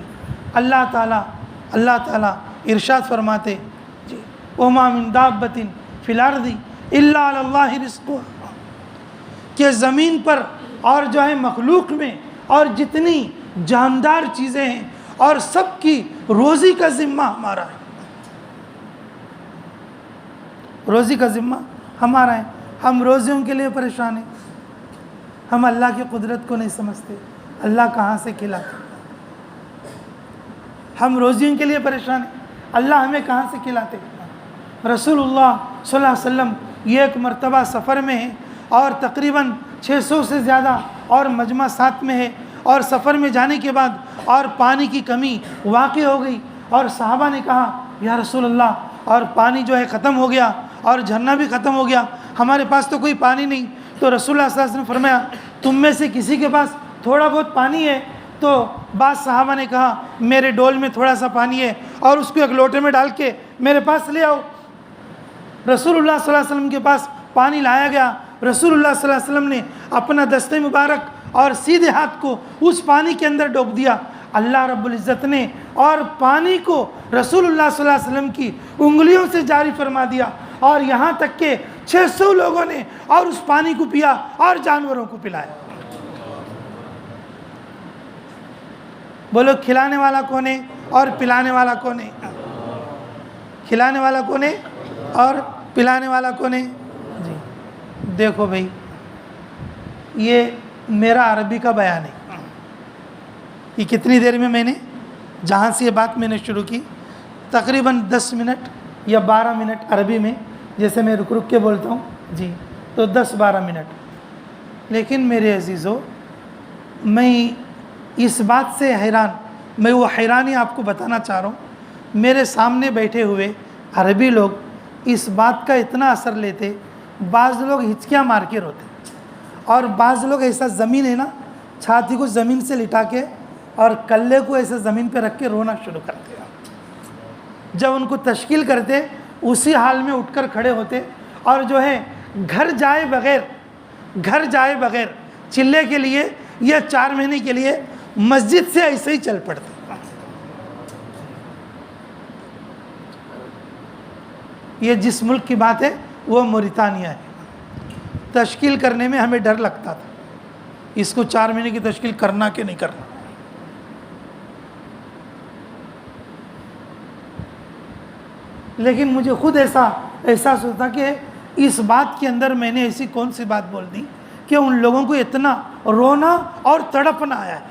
اللہ تعالیٰ ارشاد فرماتے جی وما من دابۃ فی الارض الا علی اللہ رزقها، کہ زمین پر اور جو ہے مخلوق میں اور جتنی جاندار چیزیں ہیں اور سب کی روزی کا ذمہ ہمارا ہے، روزی کا ذمہ ہمارا ہے۔ ہم روزیوں کے لیے پریشان ہیں، ہم اللہ کی قدرت کو نہیں سمجھتے، اللہ کہاں سے کھلاتا؟ ہم روزیوں کے لیے پریشان ہیں، اللہ ہمیں کہاں سے کھلاتے؟ رسول اللہ صلی اللہ علیہ وسلم یہ ایک مرتبہ سفر میں ہے اور تقریباً 600 سے زیادہ اور مجمع ساتھ میں ہے، اور سفر میں جانے کے بعد اور پانی کی کمی واقع ہو گئی، اور صحابہ نے کہا یا رسول اللہ اور پانی جو ہے ختم ہو گیا اور جھرنا بھی ختم ہو گیا، ہمارے پاس تو کوئی پانی نہیں۔ تو رسول اللہ صلی اللہ علیہ وسلم نے فرمایا تم میں سے کسی کے پاس تھوڑا بہت پانی ہے؟ تو بعض صحابہ نے کہا میرے ڈول میں تھوڑا سا پانی ہے اور اس کو ایک لوٹے میں ڈال کے میرے پاس لے آؤ۔ رسول اللہ صلی اللہ علیہ وسلم کے پاس پانی لایا گیا، رسول اللہ صلی اللہ علیہ وسلم نے اپنا دست مبارک اور سیدھے ہاتھ کو اس پانی کے اندر ڈوب دیا، اللہ رب العزت نے اور پانی کو رسول اللہ صلی اللہ علیہ وسلم کی انگلیوں سے جاری فرما دیا، اور یہاں تک کہ 600 لوگوں نے اور اس پانی کو پیا اور جانوروں کو پلایا۔ بولو کھلانے والا کون ہے اور پلانے والا کون ہے؟ کھلانے والا کون ہے اور پلانے والا کون ہے؟ جی دیکھو بھائی، یہ میرا عربی کا بیان ہے، یہ کتنی دیر میں نے جہاں سے یہ بات میں نے شروع کی تقریباً 10 منٹ یا 12 منٹ عربی میں، جیسے میں رک رک کے بولتا ہوں جی تو 10-12 منٹ۔ لیکن میرے عزیزو، میں اس بات سے حیران، میں وہ حیرانی آپ کو بتانا چاہ رہا ہوں، میرے سامنے بیٹھے ہوئے عربی لوگ اس بات کا اتنا اثر لیتے، بعض لوگ ہچکیاں مار کے روتے، اور بعض لوگ ایسا زمین ہے نا چھاتی کو زمین سے لٹا کے اور کلے کو ایسے زمین پہ رکھ کے رونا شروع کرتے ہیں۔ جب ان کو تشکیل کرتے اسی حال میں اٹھ کر کھڑے ہوتے، اور جو ہے گھر جائے بغیر چلے کے لیے یا 4 مہینے کے لیے مسجد سے ایسے ہی چل پڑتے۔ یہ جس ملک کی بات ہے وہ موریتانیہ ہے۔ تشکیل کرنے میں ہمیں ڈر لگتا تھا، اس کو 4 مہینے کی تشکیل کرنا کہ نہیں کرنا۔ لیکن مجھے خود ایسا احساس ہوتا کہ اس بات کے اندر میں نے ایسی کون سی بات بول دی کہ ان لوگوں کو اتنا رونا اور تڑپنا آیا ہے،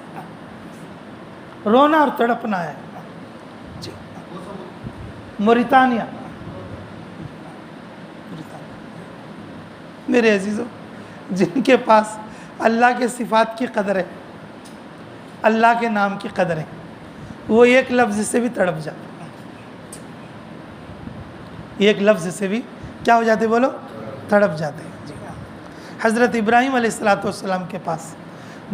رونا اور تڑپنا آیا ہے۔ جی موریتانیہ، میرے عزیزو، جن کے پاس اللہ کے صفات کی قدر ہے، اللہ کے نام کی قدر ہے، وہ ایک لفظ سے بھی تڑپ جاتے، ایک لفظ سے بھی کیا ہو جاتے؟ بولو تڑپ جاتے ہیں۔ جی حضرت ابراہیم علیہ السلام کے پاس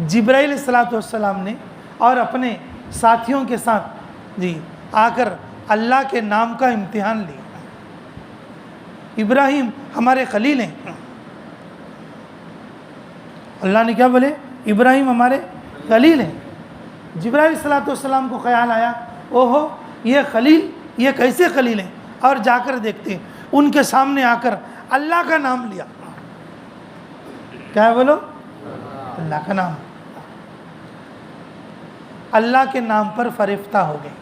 جبرائیل علیہ السلام نے اور اپنے ساتھیوں کے ساتھ جی آ کر اللہ کے نام کا امتحان لیا۔ ابراہیم ہمارے خلیل ہیں، اللہ نے کیا بولے؟ ابراہیم ہمارے خلیل ہیں۔ جبرائیل علیہ السلام کو خیال آیا اوہو یہ خلیل، یہ کیسے خلیل ہیں؟ اور جا کر دیکھتے ہیں، ان کے سامنے آ کر اللہ کا نام لیا۔ کیا ہے بولو؟ اللہ کا نام۔ اللہ کے نام پر فریفتہ ہو گئے،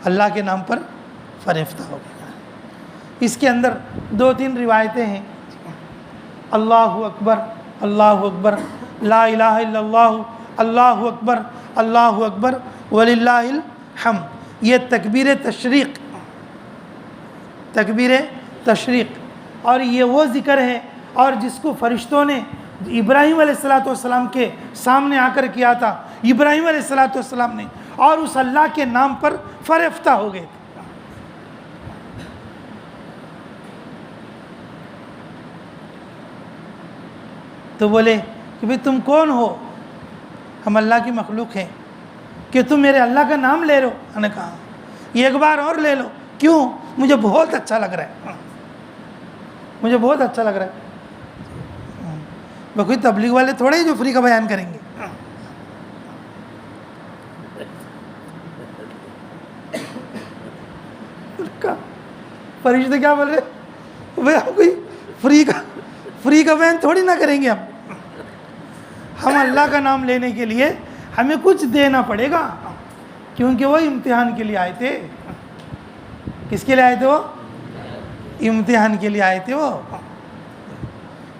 اللہ کے نام پر فریفتہ ہو گئے۔ اس کے اندر 2-3 روایتیں ہیں، اللہ اکبر، اللہ اکبر، لا الہ الا اللہ، اللہ اکبر، اللہ اکبر وللہ الحمد۔ یہ تکبیر تشریق، تکبیر تشریق، اور یہ وہ ذکر ہے اور جس کو فرشتوں نے ابراہیم علیہ السلام کے سامنے آ کر کیا تھا۔ ابراہیم علیہ السلام نے، اور اس اللہ کے نام پر فریفتہ ہو گئے تھے۔ تو بولے کہ بھئی تم کون ہو؟ ہم اللہ کی مخلوق ہیں کہ تم میرے اللہ کا نام لے رہے ہو؟ میں نے کہا یہ ایک بار اور لے لو۔ کیوں؟ مجھے بہت اچھا لگ رہا ہے، مجھے بہت اچھا لگ رہا ہے۔ وہ کوئی تبلیغ والے تھوڑے ہی جو فری کا بیان کریں گے۔ فرشتے کیا بول رہے؟ بھئی ہم کوئی فری کا بیان تھوڑی نہ کریں گے، ہم اللہ کا نام لینے کے لیے ہمیں کچھ دینا پڑے گا، کیونکہ وہ امتحان کے لیے آئے تھے۔ کس کے لیے آئے تھے؟ وہ امتحان کے لیے آئے تھے۔ وہ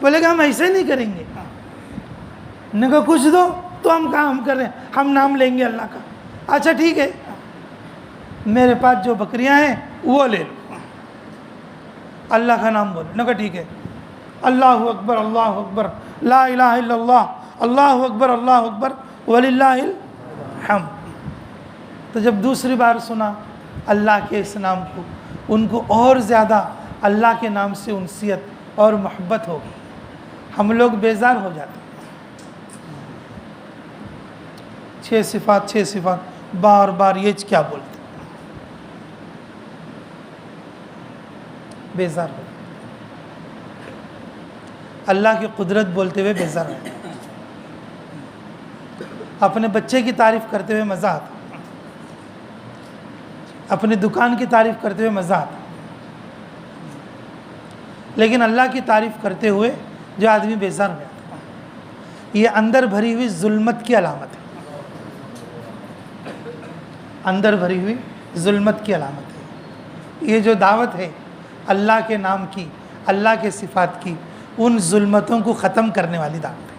بولے کہ ہم ایسے نہیں کریں گے۔ نے کہا کچھ دو تو ہم کام کر رہے ہیں، ہم نام لیں گے اللہ کا۔ اچھا ٹھیک ہے، میرے پاس جو بکریاں ہیں وہ لے لو، اللہ کا نام بولو۔ نے کہا ٹھیک ہے، اللہ اکبر اللہ اکبر لا الہ الا اللہ اللہ اکبر وللہ الحمد۔ تو جب دوسری بار سنا اللہ کے اس نام کو، ان کو اور زیادہ اللہ کے نام سے انسیت اور محبت ہوگی۔ ہم لوگ بیزار ہو جاتے ہیں۔ 6 صفات بار بار یہ کیا بولتے، بیزار ہو۔ اللہ کی قدرت بولتے ہوئے بیزار ہو، اپنے بچے کی تعریف کرتے ہوئے مزہ آتا، اپنی دکان کی تعریف کرتے ہوئے مزہ آتا، لیکن اللہ کی تعریف کرتے ہوئے جو آدمی بیزار ہو جاتا، یہ اندر بھری ہوئی ظلمت کی علامت ہے، اندر بھری ہوئی ظلمت کی علامت ہے۔ یہ جو دعوت ہے اللہ کے نام کی، اللہ کے صفات کی، ان ظلمتوں کو ختم کرنے والی دعوت ہے،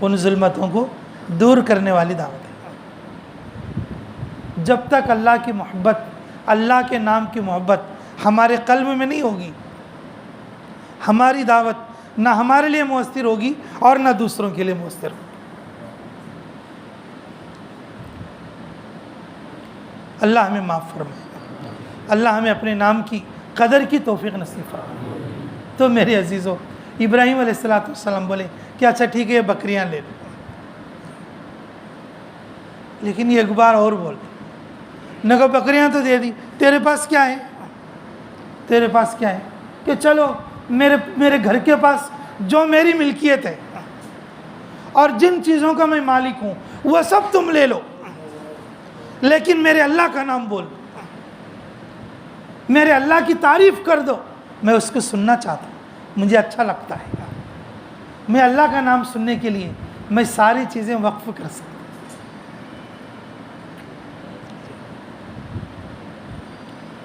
ان ظلمتوں کو دور کرنے والی دعوت ہے۔ جب تک اللہ کی محبت، اللہ کے نام کی محبت ہمارے قلب میں نہیں ہوگی، ہماری دعوت نہ ہمارے لیے مؤثر ہوگی اور نہ دوسروں کے لیے مؤثر ہوگی۔ اللہ ہمیں معاف فرمائے، اللہ ہمیں اپنے نام کی قدر کی توفیق نصیب فرمائے۔ تو میرے عزیزو، ابراہیم علیہ السلام بولے کہ اچھا ٹھیک ہے، یہ بکریاں لے لو، لیکن یہ ایک بار اور بول، نے کہا بکریاں تو دے دی، تیرے پاس کیا ہے؟ تیرے پاس کیا ہے؟ کہ چلو میرے گھر کے پاس جو میری ملکیت ہے اور جن چیزوں کا میں مالک ہوں وہ سب تم لے لو، لیکن میرے اللہ کا نام بول، میرے اللہ کی تعریف کر دو، میں اس کو سننا چاہتا ہوں، مجھے اچھا لگتا ہے، میں اللہ کا نام سننے کے لیے میں ساری چیزیں وقف کر سکتا ہوں۔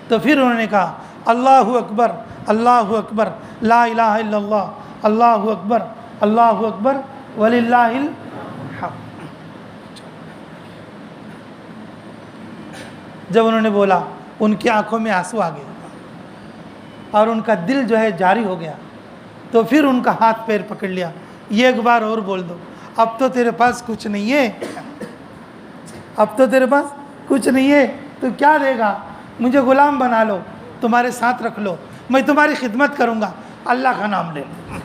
تو پھر انہوں نے کہا اللہ اکبر لا الہ الا اللہ اللہ اکبر وللہ الحمد۔ جب انہوں نے بولا، ان کی آنکھوں میں آنسو آ گئے اور ان کا دل جو ہے جاری ہو گیا۔ تو پھر ان کا ہاتھ پیر پکڑ لیا، یہ ایک بار اور بول دو، اب تو تیرے پاس کچھ نہیں ہے، اب تو تیرے پاس کچھ نہیں ہے تو کیا دے گا؟ مجھے غلام بنا لو، تمہارے ساتھ رکھ لو، میں تمہاری خدمت کروں گا، اللہ کا نام لے لو،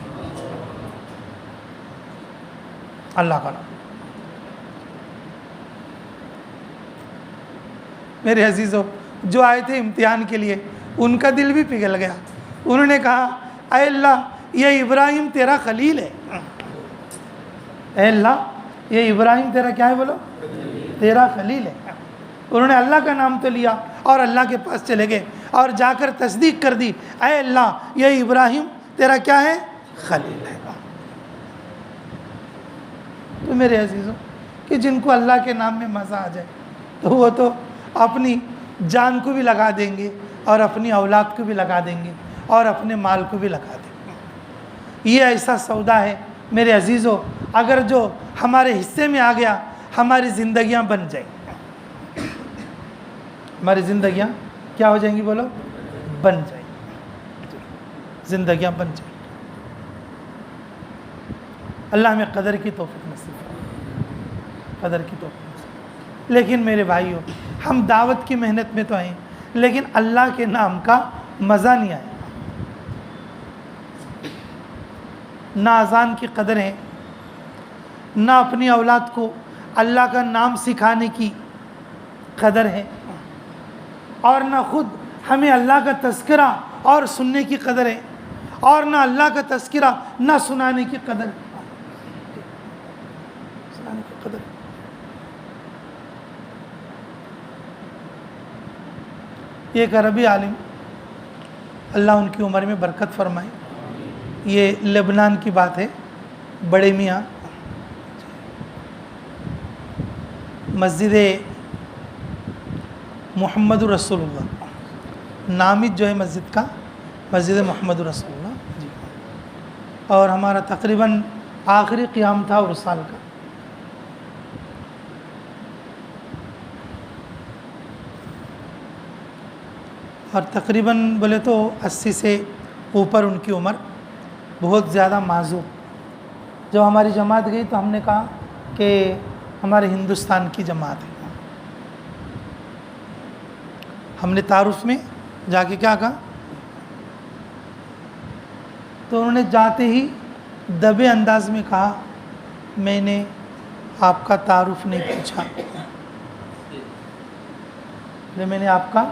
اللہ کا نام۔ میرے عزیزو، جو آئے تھے امتحان کے لیے ان کا دل بھی پگھل گیا۔ انہوں نے کہا اے اللہ، یہ ابراہیم تیرا خلیل ہے، اے اللہ یہ ابراہیم تیرا کیا ہے؟ بولو، تیرا خلیل ہے۔ انہوں نے اللہ کا نام تو لیا اور اللہ کے پاس چلے گئے اور جا کر تصدیق کر دی، اے اللہ یہ ابراہیم تیرا کیا ہے؟ خلیل ہے۔ تو میرے عزیزوں، کہ جن کو اللہ کے نام میں مزہ آ جائے تو وہ تو اپنی جان کو بھی لگا دیں گے اور اپنی اولاد کو بھی لگا دیں گے اور اپنے مال کو بھی لگا دیں گے۔ یہ ایسا سودا ہے میرے عزیزوں، اگر جو ہمارے حصے میں آ گیا، ہماری زندگیاں بن جائیں گی، ہماری زندگیاں کیا ہو جائیں گی؟ بولو، بن جائیں گی، زندگیاں بن جائیں گی۔ اللہ ہمیں قدر کی توفیق نصیب فرمائے، قدر کی توفیق نصیب۔ لیکن میرے بھائیوں، ہم دعوت کی محنت میں تو ہیں، لیکن اللہ کے نام کا مزہ نہیں آیا۔ نہ اذان کی قدر ہے، نہ اپنی اولاد کو اللہ کا نام سکھانے کی قدر ہے، اور نہ خود ہمیں اللہ کا تذکرہ اور سننے کی قدر ہے، اور نہ اللہ کا تذکرہ نہ سنانے کی قدر ہے۔ سنانے کی قدر ہے۔ ایک عربی عالم، اللہ ان کی عمر میں برکت فرمائے، یہ لبنان کی بات ہے، بڑے میاں مسجد محمد رسول اللہ، نامد جو ہے مسجد کا، مسجد محمد رسول اللہ جی، اور ہمارا تقریباً آخری قیام تھا اور سال کا۔ اور تقریباً بولے تو 80 سے اوپر ان کی عمر، بہت زیادہ معذور۔ جب ہماری جماعت گئی تو ہم نے کہا کہ ہمارے ہندوستان کی جماعت ہے۔ ہم نے تعارف میں جا کے کیا کہا، تو انہوں نے جاتے ہی دبے انداز میں کہا، میں نے آپ کا تعارف نہیں پوچھا، میں نے آپ کا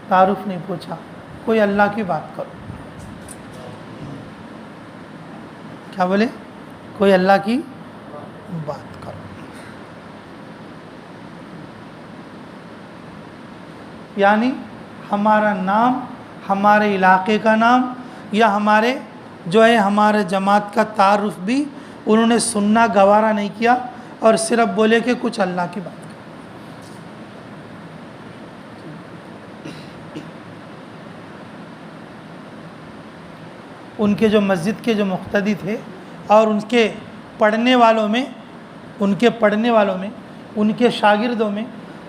تعارف نہیں پوچھا، کوئی اللہ کی بات کرو۔ کیا بولے؟ کوئی اللہ کی بات کرو۔ یعنی ہمارا نام، ہمارے علاقے کا نام، یا ہمارے جو ہے ہمارے جماعت کا تعارف بھی انہوں نے سننا گوارا نہیں کیا، اور صرف بولے کہ کچھ اللہ کی بات کرو۔ ان کے جو مسجد کے جو مقتدی تھے اور ان کے پڑھنے والوں میں ان کے شاگردوں میں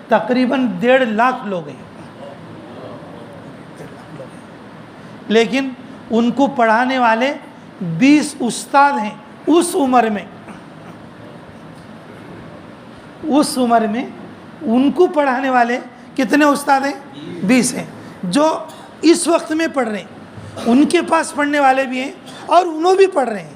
تقریباً 1.5 لاکھ لوگ ہیں، لیکن ان کو پڑھانے والے 20 استاد ہیں۔ اس عمر میں ان کو پڑھانے والے کتنے استاد ہیں؟ 20 ہیں، جو اس وقت میں پڑھ رہے ہیں۔ ان کے پاس پڑھنے والے بھی ہیں اور انہوں بھی پڑھ رہے ہیں۔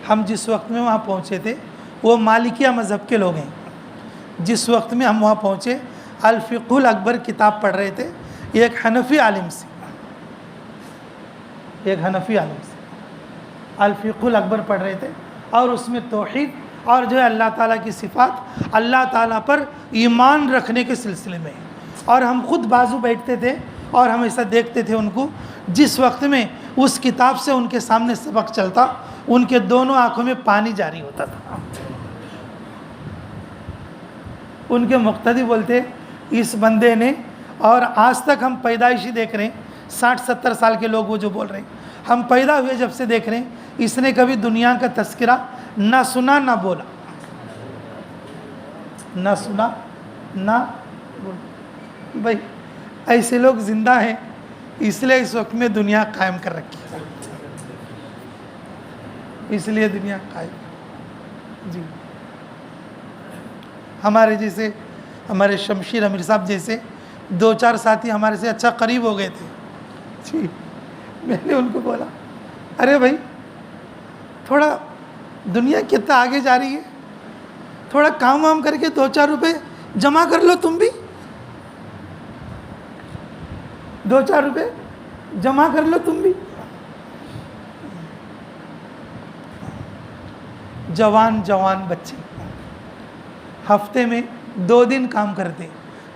ہم جس وقت میں وہاں پہنچے تھے وہ مالکیہ مذہب کے لوگ ہیں۔ جس وقت میں ہم وہاں پہنچے الفقہ الاکبر کتاب پڑھ رہے تھے، ایک حنفی عالم سے الفقہ الاکبر پڑھ رہے تھے، اور اس میں توحید اور جو ہے اللہ تعالیٰ کی صفات، اللہ تعالیٰ پر ایمان رکھنے کے سلسلے میں، اور ہم خود بازو بیٹھتے تھے اور ہم ایسا دیکھتے تھے ان کو۔ جس وقت میں اس کتاب سے ان کے سامنے سبق چلتا، ان کے دونوں آنکھوں میں پانی جاری ہوتا تھا۔ ان کے مقتدی بولتے، اس بندے نے، اور آج تک ہم پیدائشی دیکھ رہے ہیں، 60-70 سال کے لوگ وہ جو بول رہے ہیں، ہم پیدا ہوئے جب سے دیکھ رہے ہیں، اس نے کبھی دنیا کا تذکرہ نہ سنا نہ بولا، نہ سنا نہ بولا۔ بھائی ایسے لوگ زندہ ہیں، اس لیے اس وقت میں دنیا قائم کر رکھی ہے، اس لیے دنیا قائم۔ جی ہمارے جیسے، ہمارے شمشیر امیر صاحب جیسے 2-4 ساتھی ہمارے سے اچھا قریب ہو گئے تھے جی۔ میں نے ان کو بولا، ارے بھائی تھوڑا دنیا کتنا آگے جا رہی ہے، تھوڑا کام وام کر کے 2-4 روپے جمع کر لو، تم بھی 2-4 روپے جمع کر لو تم بھی۔ جوان بچے ہفتے میں 2 دن کام کرتے،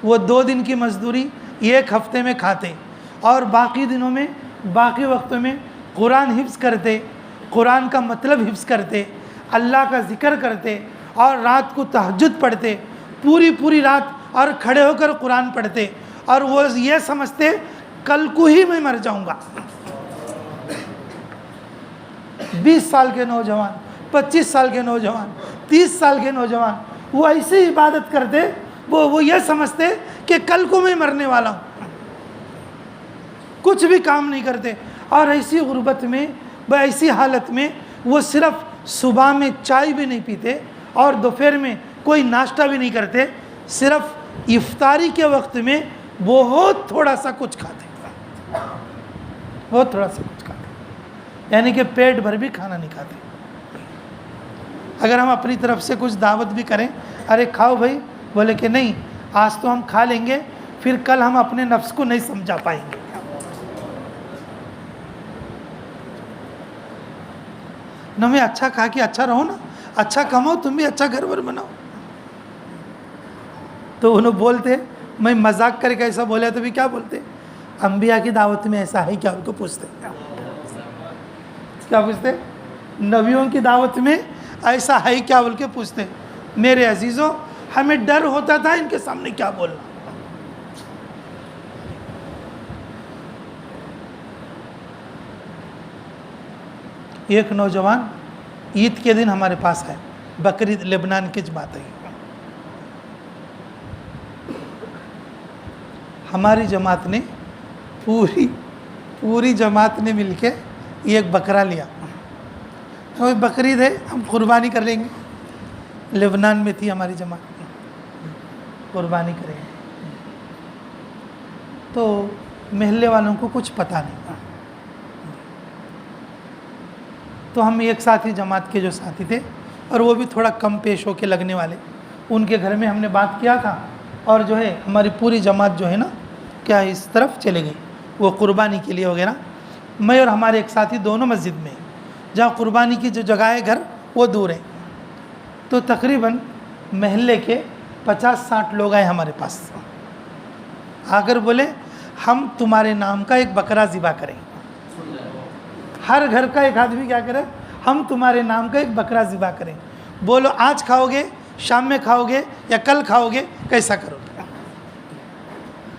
وہ 2 دن کی مزدوری 1 ہفتے میں کھاتے، اور باقی دنوں میں، باقی وقتوں میں قرآن حفظ کرتے، قرآن کا مطلب حفظ کرتے، اللہ کا ذکر کرتے، اور رات کو تہجد پڑھتے، پوری رات، اور کھڑے ہو کر قرآن پڑھتے، اور وہ یہ سمجھتے کل کو ہی میں مر جاؤں گا۔ 20 سال کے نوجوان، 25 سال کے نوجوان، 30 سال کے نوجوان، وہ ایسی عبادت کرتے وہ یہ سمجھتے کہ کل کو میں مرنے والا ہوں، کچھ بھی کام نہیں کرتے، اور ایسی غربت میں، ایسی حالت میں وہ صرف صبح میں چائے بھی نہیں پیتے اور دوپہر میں کوئی ناشتہ بھی نہیں کرتے، صرف افطاری کے وقت میں بہت تھوڑا سا کچھ کھاتے، بہت تھوڑا سا کچھ کھاتے، یعنی کہ پیٹ بھر بھی کھانا نہیں کھاتے۔ اگر ہم اپنی طرف سے کچھ دعوت بھی کریں، ارے کھاؤ بھائی، بولے کہ نہیں آج تو ہم کھا لیں گے، پھر کل ہم اپنے نفس کو نہیں سمجھا پائیں گے۔ نہ میں اچھا کھا کے اچھا رہو نا، اچھا کماؤ، تم بھی اچھا گھر بر بناؤ۔ تو انہوں بولتے، میں مذاق کر کے ایسا بولا تو بھی کیا بولتے، انبیاء کی دعوت میں ایسا ہے کیا، ان کو پوچھتے کیا پوچھتے، نبیوں کی دعوت میں ایسا ہے کیا بول کے پوچھتے۔ میرے عزیزوں، ہمیں ڈر ہوتا تھا ان کے سامنے کیا بولنا۔ ایک نوجوان عید کے دن ہمارے پاس آئے، بقرعید، لبنان کی بات ہے، ہماری جماعت نے پوری جماعت نے مل کے ایک بکرا لیا، تو بقرعید ہے ہم قربانی کر لیں گے، لبنان میں تھی ہماری جماعت، قربانی کریں گے۔ تو محلے والوں کو کچھ پتہ نہیں، تو ہم ایک ساتھی جماعت کے جو ساتھی تھے، اور وہ بھی تھوڑا کم پیش ہو کے لگنے والے، ان کے گھر میں ہم نے بات کیا تھا، اور جو ہے ہماری پوری جماعت جو ہے نا کیا اس طرف چلے گئی وہ قربانی کے لیے وغیرہ۔ میں اور ہمارے ایک ساتھی دونوں مسجد میں، جہاں قربانی کی جو جگہ ہے گھر وہ دور ہے، تو تقریباً محلے کے 50-60 لوگ آئے ہمارے پاس، آ کر بولے ہم تمہارے نام کا ایک بکرا ذبح کریں، ہر گھر کا ایک آدمی کیا کرے، ہم تمہارے نام کا ایک بکرا ذبح کریں، بولو آج کھاؤ گے، شام میں کھاؤ گے یا کل کھاؤ گے، کیسا کرو گے۔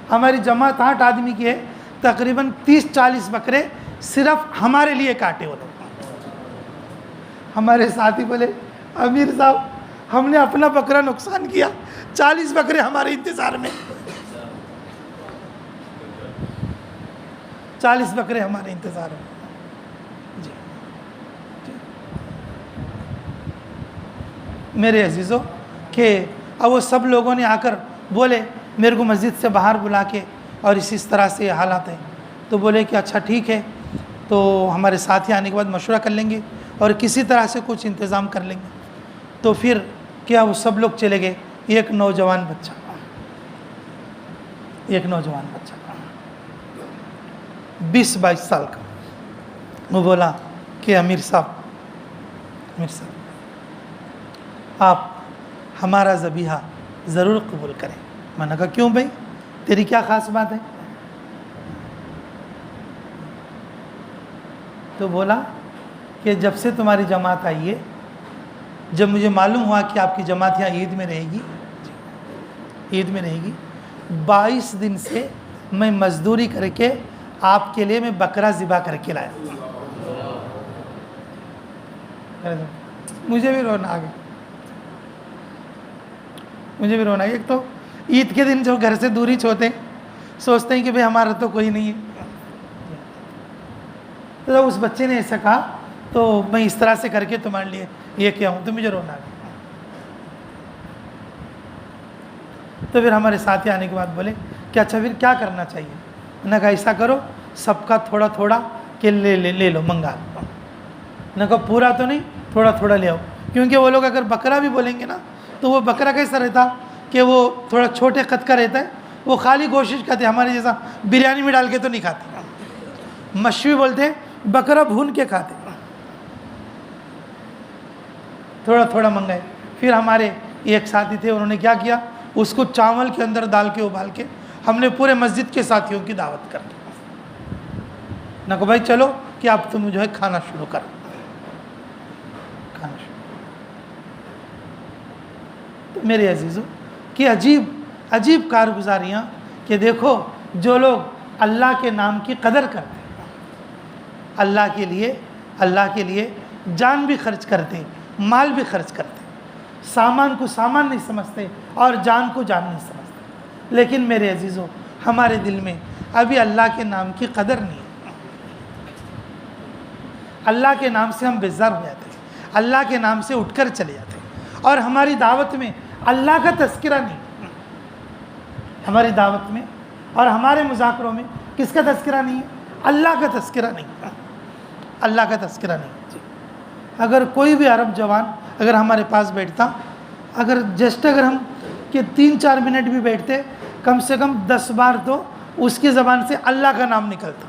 ہماری جماعت 8 آدمی کی ہے، تقریباً 30-40 بکرے صرف ہمارے لیے کاٹے وہ لوگ۔ ہمارے ساتھی بولے امیر صاحب ہم نے اپنا بکرا نقصان کیا، 40 بکرے ہمارے انتظار میں، 40 بکرے ہمارے انتظار میں۔ جی میرے عزیزوں کہ اب وہ سب لوگوں نے آ کر بولے میرے کو مسجد سے باہر بلا کے، اور اس طرح سے یہ حالات ہیں، تو بولے کہ اچھا ٹھیک ہے، تو ہمارے ساتھی آنے کے بعد مشورہ کر لیں گے اور کسی طرح سے کچھ انتظام کر لیں گے۔ تو پھر کیا وہ سب لوگ چلے گئے، ایک نوجوان بچہ 20-22 سال کا، وہ بولا کہ امیر صاحب آپ ہمارا ذبیحہ ضرور قبول کریں۔ میں نے کہا کیوں بھائی، تیری کیا خاص بات ہے؟ تو بولا کہ جب سے تمہاری جماعت آئی ہے، جب مجھے معلوم ہوا کہ آپ کی جماعت یہاں عید میں رہے گی 22 دن سے میں مزدوری کر کے آپ کے لیے میں بکرا ذبح کر کے لایا۔ مجھے بھی رونا آ گیا، ایک تو عید کے دن جو گھر سے دوری چھوتے ہیں، سوچتے ہیں کہ بھئی ہمارا تو کوئی نہیں ہے۔ تو اس بچے نے ایسا کہا تو میں اس طرح سے کر کے تمہارے لیے یہ کیا ہوں، تو مجھے رونا آ گیا۔ تو پھر ہمارے ساتھی آنے کے بعد بولے کہ اچھا پھر کیا کرنا چاہیے؟ میں نے کہا ایسا کرو سب کا تھوڑا تھوڑا کہ لے لو، منگا لو۔ میں نے کہا پورا تو نہیں، تھوڑا تھوڑا لے آؤ، کیونکہ وہ لوگ اگر بکرا بھی بولیں گے نا تو وہ بکرا کیسا رہتا کہ وہ تھوڑا چھوٹے قد کا رہتا ہے، وہ خالی کوشش کرتے ہمارے جیسا بریانی میں ڈال کے تو نہیں کھاتے، مشوی بولتے ہیں بکرا بھون کے کھاتے۔ تھوڑا تھوڑا منگائے۔ پھر ہمارے ایک ساتھی تھے، انہوں نے کیا کیا، اس کو چاول کے اندر ڈال کے ابال کے ہم نے پورے مسجد کے ساتھیوں کی دعوت کر دی۔ نہ کہ بھائی چلو کہ اب تم جو ہے کھانا شروع کرو۔ تو میرے عزیزوں کہ عجیب کارگزاریاں کہ دیکھو جو لوگ اللہ کے نام کی قدر کرتے ہیں، اللہ کے لیے جان بھی خرچ کرتے ہیں، مال بھی خرچ کرتے ہیں، سامان کو سامان نہیں سمجھتے اور جان کو جان نہیں سمجھتے. لیکن میرے عزیزوں ہمارے دل میں ابھی اللہ کے نام کی قدر نہیں ہے. اللہ کے نام سے ہم بیزار ہو جاتے ہیں, اللہ کے نام سے اٹھ کر چلے جاتے ہیں, اور ہماری دعوت میں اللہ کا تذکرہ نہیں. ہماری دعوت میں اور ہمارے مذاکروں میں کس کا تذکرہ نہیں ہے؟ اللہ کا تذکرہ نہیں. اللہ کا تذکرہ نہیں. اگر کوئی بھی عرب جوان اگر ہمارے پاس بیٹھتا, اگر ہم کہ 3-4 منٹ بھی بیٹھتے, کم سے کم 10 بار تو اس کی زبان سے اللہ کا نام نکلتا.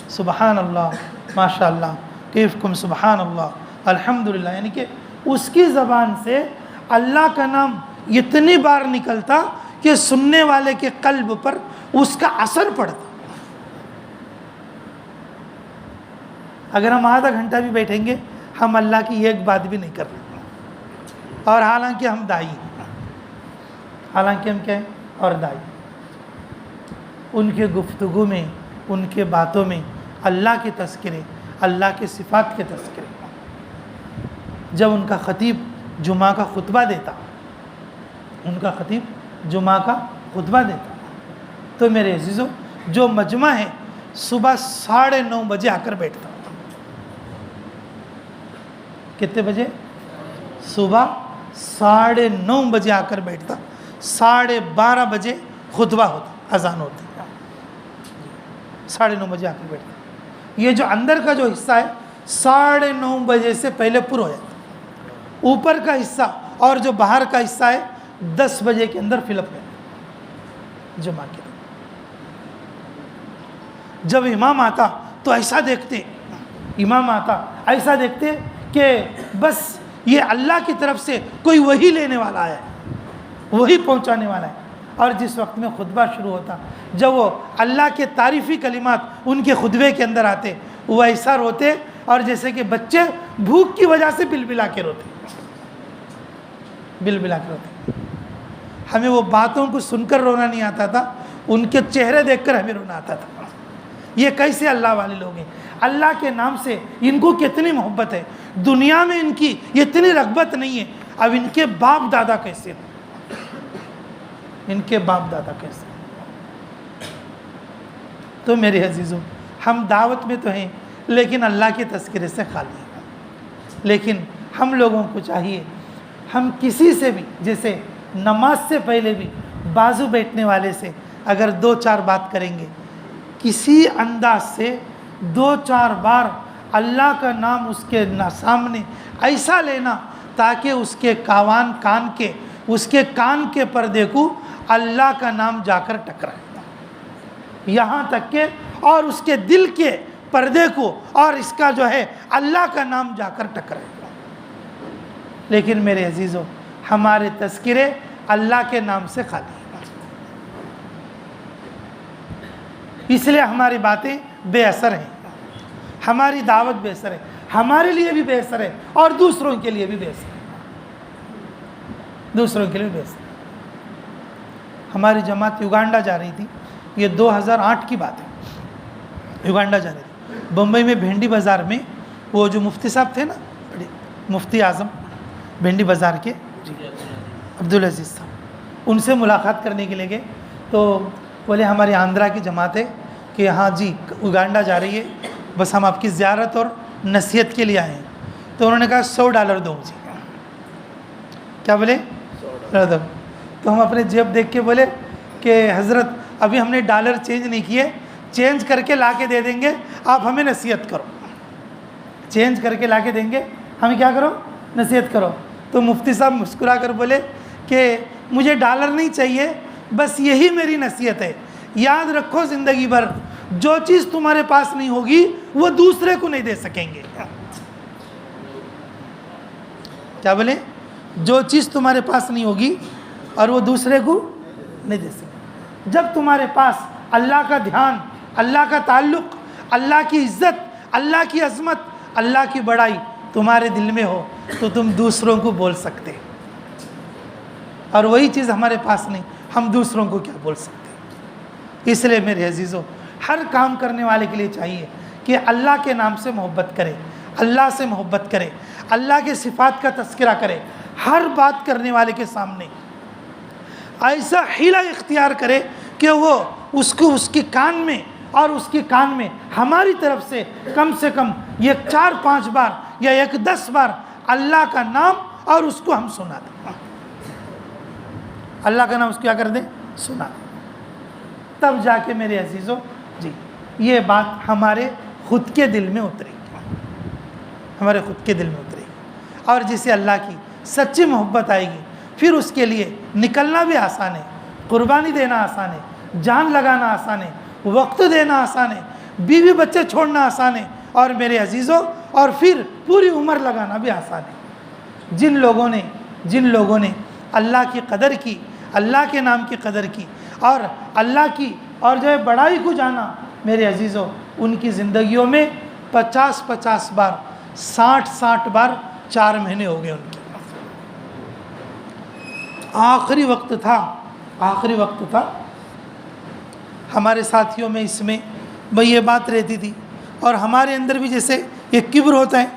سبحان اللہ, ماشاء اللہ, کیفکم, سبحان اللہ, الحمدللہ. یعنی کہ اس کی زبان سے اللہ کا نام اتنی بار نکلتا کہ سننے والے کے قلب پر اس کا اثر پڑتا. اگر ہم آدھا گھنٹہ بھی بیٹھیں گے ہم اللہ کی ایک بات بھی نہیں کر رہے, اور حالانکہ ہم داعی ہیں. حالانکہ ہم کیا ہیں؟ اور داعی. ان کے گفتگو میں, ان کے باتوں میں اللہ کے تذکرے, اللہ کے صفات کے تذکرے. جب ان کا خطیب جمعہ کا خطبہ دیتا, تو میرے عزیزوں جو مجمع ہے صبح 9:30 بجے آ کر بیٹھتا. کتنے بجے؟ صبح 9:30 بجے آ کر بیٹھتا, 12:30 بجے خطبہ ہوتا, اذان ہوتی, 9:30 بجے آ کر بیٹھتا. یہ جو اندر کا جو حصہ ہے 9:30 بجے سے پہلے پر ہو جاتا. اوپر کا حصہ اور جو باہر کا حصہ ہے 10 بجے کے اندر فل اپ ہے جمعہ کے. جب امام آتا تو ایسا دیکھتے کہ بس یہ اللہ کی طرف سے کوئی وحی لینے والا ہے, وہی پہنچانے والا ہے. اور جس وقت میں خطبہ شروع ہوتا, جب وہ اللہ کے تعریفی کلمات ان کے خطبے کے اندر آتے, وہ ایسا روتے اور جیسے کہ بچے بھوک کی وجہ سے بلبلا کے روتے. ہمیں وہ باتوں کو سن کر رونا نہیں آتا تھا, ان کے چہرے دیکھ کر ہمیں رونا آتا تھا. یہ کیسے اللہ والے لوگ ہیں؟ اللہ کے نام سے ان کو کتنی محبت ہے. دنیا میں ان کی اتنی رغبت نہیں ہے, اب ان کے باپ دادا کیسے ہیں؟ تو میرے عزیزوں ہم دعوت میں تو ہیں لیکن اللہ کے تذکرے سے خالی ہیں. لیکن ہم لوگوں کو چاہیے ہم کسی سے بھی, جیسے نماز سے پہلے بھی بازو بیٹھنے والے سے اگر 2-4 بات کریں گے, کسی انداز سے 2-4 بار اللہ کا نام اس کے سامنے ایسا لینا تاکہ اس کے اس کے کان کے پردے کو اللہ کا نام جا کر ٹکرائے, یہاں تک کہ اور اس کے دل کے پردے کو اور اس کا جو ہے اللہ کا نام جا کر ٹکرائے. لیکن میرے عزیزوں ہمارے تذکرے اللہ کے نام سے خالی ہیں, اس لیے ہماری باتیں بے اثر ہیں, ہماری دعوت بے اثر ہے, ہمارے لیے بھی بے اثر ہے اور دوسروں کے لیے بھی بے اثر ہے. ہماری جماعت یوگانڈا جا رہی تھی, یہ 2008 کی بات ہے. یوگانڈا جا رہی تھی, بمبئی میں بھنڈی بازار میں وہ جو مفتی صاحب تھے نا, مفتی اعظم بھنڈی بازار کے, عبدالعزیز صاحب, ان سے ملاقات کرنے کے لیے گئے. تو بولے ہماری آندھرا کی جماعت ہے کہ ہاں جی یوگانڈا جا رہی ہے, بس ہم آپ کی زیارت اور نصیحت کے لیے آئے ہیں. تو انہوں نے کہا $100 دو مجھے. کیا بولے؟ $100. تو ہم اپنے جیب دیکھ کے بولے کہ حضرت ابھی ہم نے ڈالر چینج نہیں کیے, چینج کر کے لا کے دے دیں گے, آپ ہمیں نصیحت کرو. چینج کر کے لا کے دیں گے, ہمیں کیا کرو؟ نصیحت کرو. تو مفتی صاحب مسکرا کر بولے کہ مجھے ڈالر نہیں چاہیے, بس یہی میری نصیحت ہے, یاد رکھو زندگی بھر جو چیز تمہارے پاس نہیں ہوگی وہ دوسرے کو نہیں دے سکیں گے. کیا بولے؟ جو چیز تمہارے پاس نہیں ہوگی اور وہ دوسرے کو نہیں دے سکیں. جب تمہارے پاس اللہ کا دھیان, اللہ کا تعلق, اللہ کی عزت, اللہ کی عظمت, اللہ کی بڑائی تمہارے دل میں ہو تو تم دوسروں کو بول سکتے, اور وہی چیز ہمارے پاس نہیں, ہم دوسروں کو کیا بول سکتے. اس لیے میرے عزیزوں ہر کام کرنے والے کے لیے چاہیے کہ اللہ کے نام سے محبت کرے, اللہ سے محبت کرے, اللہ کے صفات کا تذکرہ کرے, ہر بات کرنے والے کے سامنے ایسا حیلہ اختیار کرے کہ وہ اس کو اس کے کان میں اور اس کے کان میں ہماری طرف سے کم یہ 4-5 بار یا 10 بار اللہ کا نام اور اس کو ہم سنا دیں. اللہ کا نام اس کو کیا کر دیں؟ سنا دیں. تب جا کے میرے عزیزوں جی یہ بات ہمارے خود کے دل میں اترے گی، ہمارے خود کے دل میں اترے گی. اور جسے اللہ کی سچی محبت آئے گی پھر اس کے لیے نکلنا بھی آسان ہے، قربانی دینا آسان ہے، جان لگانا آسان ہے، وقت دینا آسان ہے، بیوی بچے چھوڑنا آسان ہے، اور میرے عزیزوں اور پھر پوری عمر لگانا بھی آسان ہے. جن لوگوں نے اللہ کی قدر کی، اللہ کے نام کی قدر کی اور اللہ کی اور جو ہے بڑائی کو جانا، میرے عزیزوں ان کی زندگیوں میں 50 بار 60 بار 4 مہینے ہو گئے ان کے. آخری وقت تھا ہمارے ساتھیوں میں اس میں بھئی یہ بات رہتی تھی، اور ہمارے اندر بھی جیسے ایک کبر ہوتا ہے.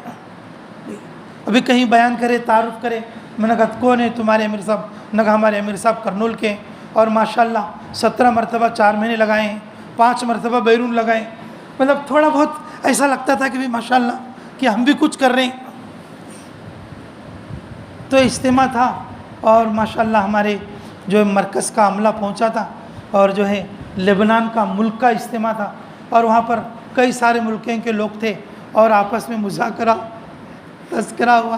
ابھی کہیں بیان کرے، تعارف کرے، میں نے کہا کون ہے تمہارے امیر صاحب؟ نے کہا ہمارے امیر صاحب کرنول کے ہیں، اور ماشاءاللہ 17 مرتبہ 4 مہینے لگائے ہیں، 5 مرتبہ بیرون لگائے. مطلب تھوڑا بہت ایسا لگتا تھا کہ ماشاءاللہ کہ ہم بھی کچھ کر رہے ہیں. تو اجتماع تھا اور ماشاءاللہ ہمارے جو مرکز کا عملہ پہنچا تھا، اور جو ہے لبنان کا ملک کا اجتماع تھا، اور وہاں پر کئی سارے ملکوں کے لوگ تھے، اور آپس میں مذاکرہ تذکرہ ہوا.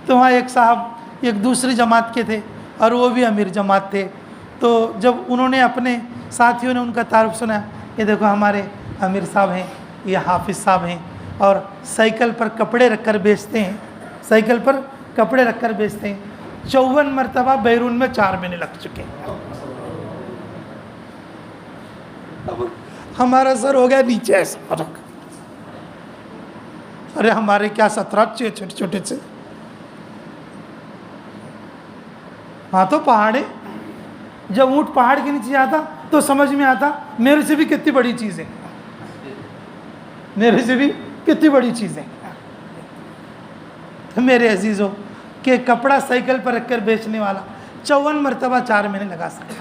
تو وہاں ایک صاحب ایک دوسری جماعت کے تھے اور وہ بھی امیر جماعت تھے. تو جب انہوں نے اپنے ساتھیوں نے ان کا تعارف سنا، یہ دیکھو ہمارے امیر صاحب ہیں، یہ حافظ صاحب ہیں، اور سائیکل پر کپڑے رکھ کر بیچتے ہیں، 54 مرتبہ بیرون میں 4 مہینے لگ چکے ہیں. اب ہمارا سر ہو گیا نیچے ایسا فرق. ارے ہمارے کیا 17 چھوٹے سے، ہاں تو پہاڑ ہے. جب اونٹ پہاڑ کے نیچے آتا تو سمجھ میں آتا میرے سے بھی کتنی بڑی چیز ہے، تو میرے عزیزوں کہ کپڑا سائیکل پر رکھ کر بیچنے والا 54 مرتبہ 4 مہینے لگا سکتا.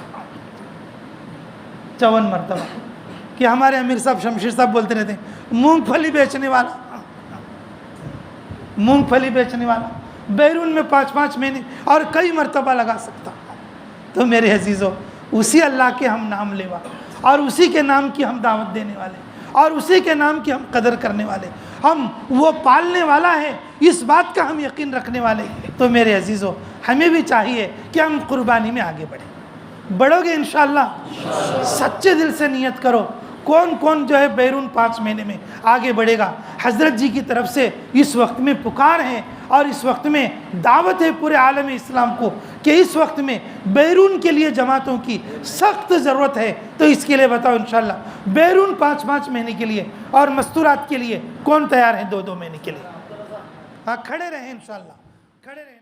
54 مرتبہ. کہ ہمارے امیر صاحب شمشیر صاحب بولتے رہتے ہیں مونگ پھلی بیچنے والا بیرون میں 5 مہینے اور کئی مرتبہ لگا سکتا. تو میرے عزیزوں اسی اللہ کے ہم نام لیوا، اور اسی کے نام کی ہم دعوت دینے والے، اور اسی کے نام کی ہم قدر کرنے والے، ہم وہ پالنے والا ہے اس بات کا ہم یقین رکھنے والے. تو میرے عزیزوں ہمیں بھی چاہیے کہ ہم قربانی میں آگے بڑھو گے انشاءاللہ. سچے دل سے نیت کرو. کون جو ہے بیرون 5 مہینے میں آگے بڑھے گا؟ حضرت جی کی طرف سے اس وقت میں پکار ہے، اور اس وقت میں دعوت ہے پورے عالم اسلام کو کہ اس وقت میں بیرون کے لیے جماعتوں کی سخت ضرورت ہے. تو اس کے لیے بتاؤ انشاءاللہ بیرون 5 مہینے کے لیے اور مستورات کے لیے کون تیار ہے 2 مہینے کے لیے؟ ہاں کھڑے رہیں انشاءاللہ، کھڑے رہیں.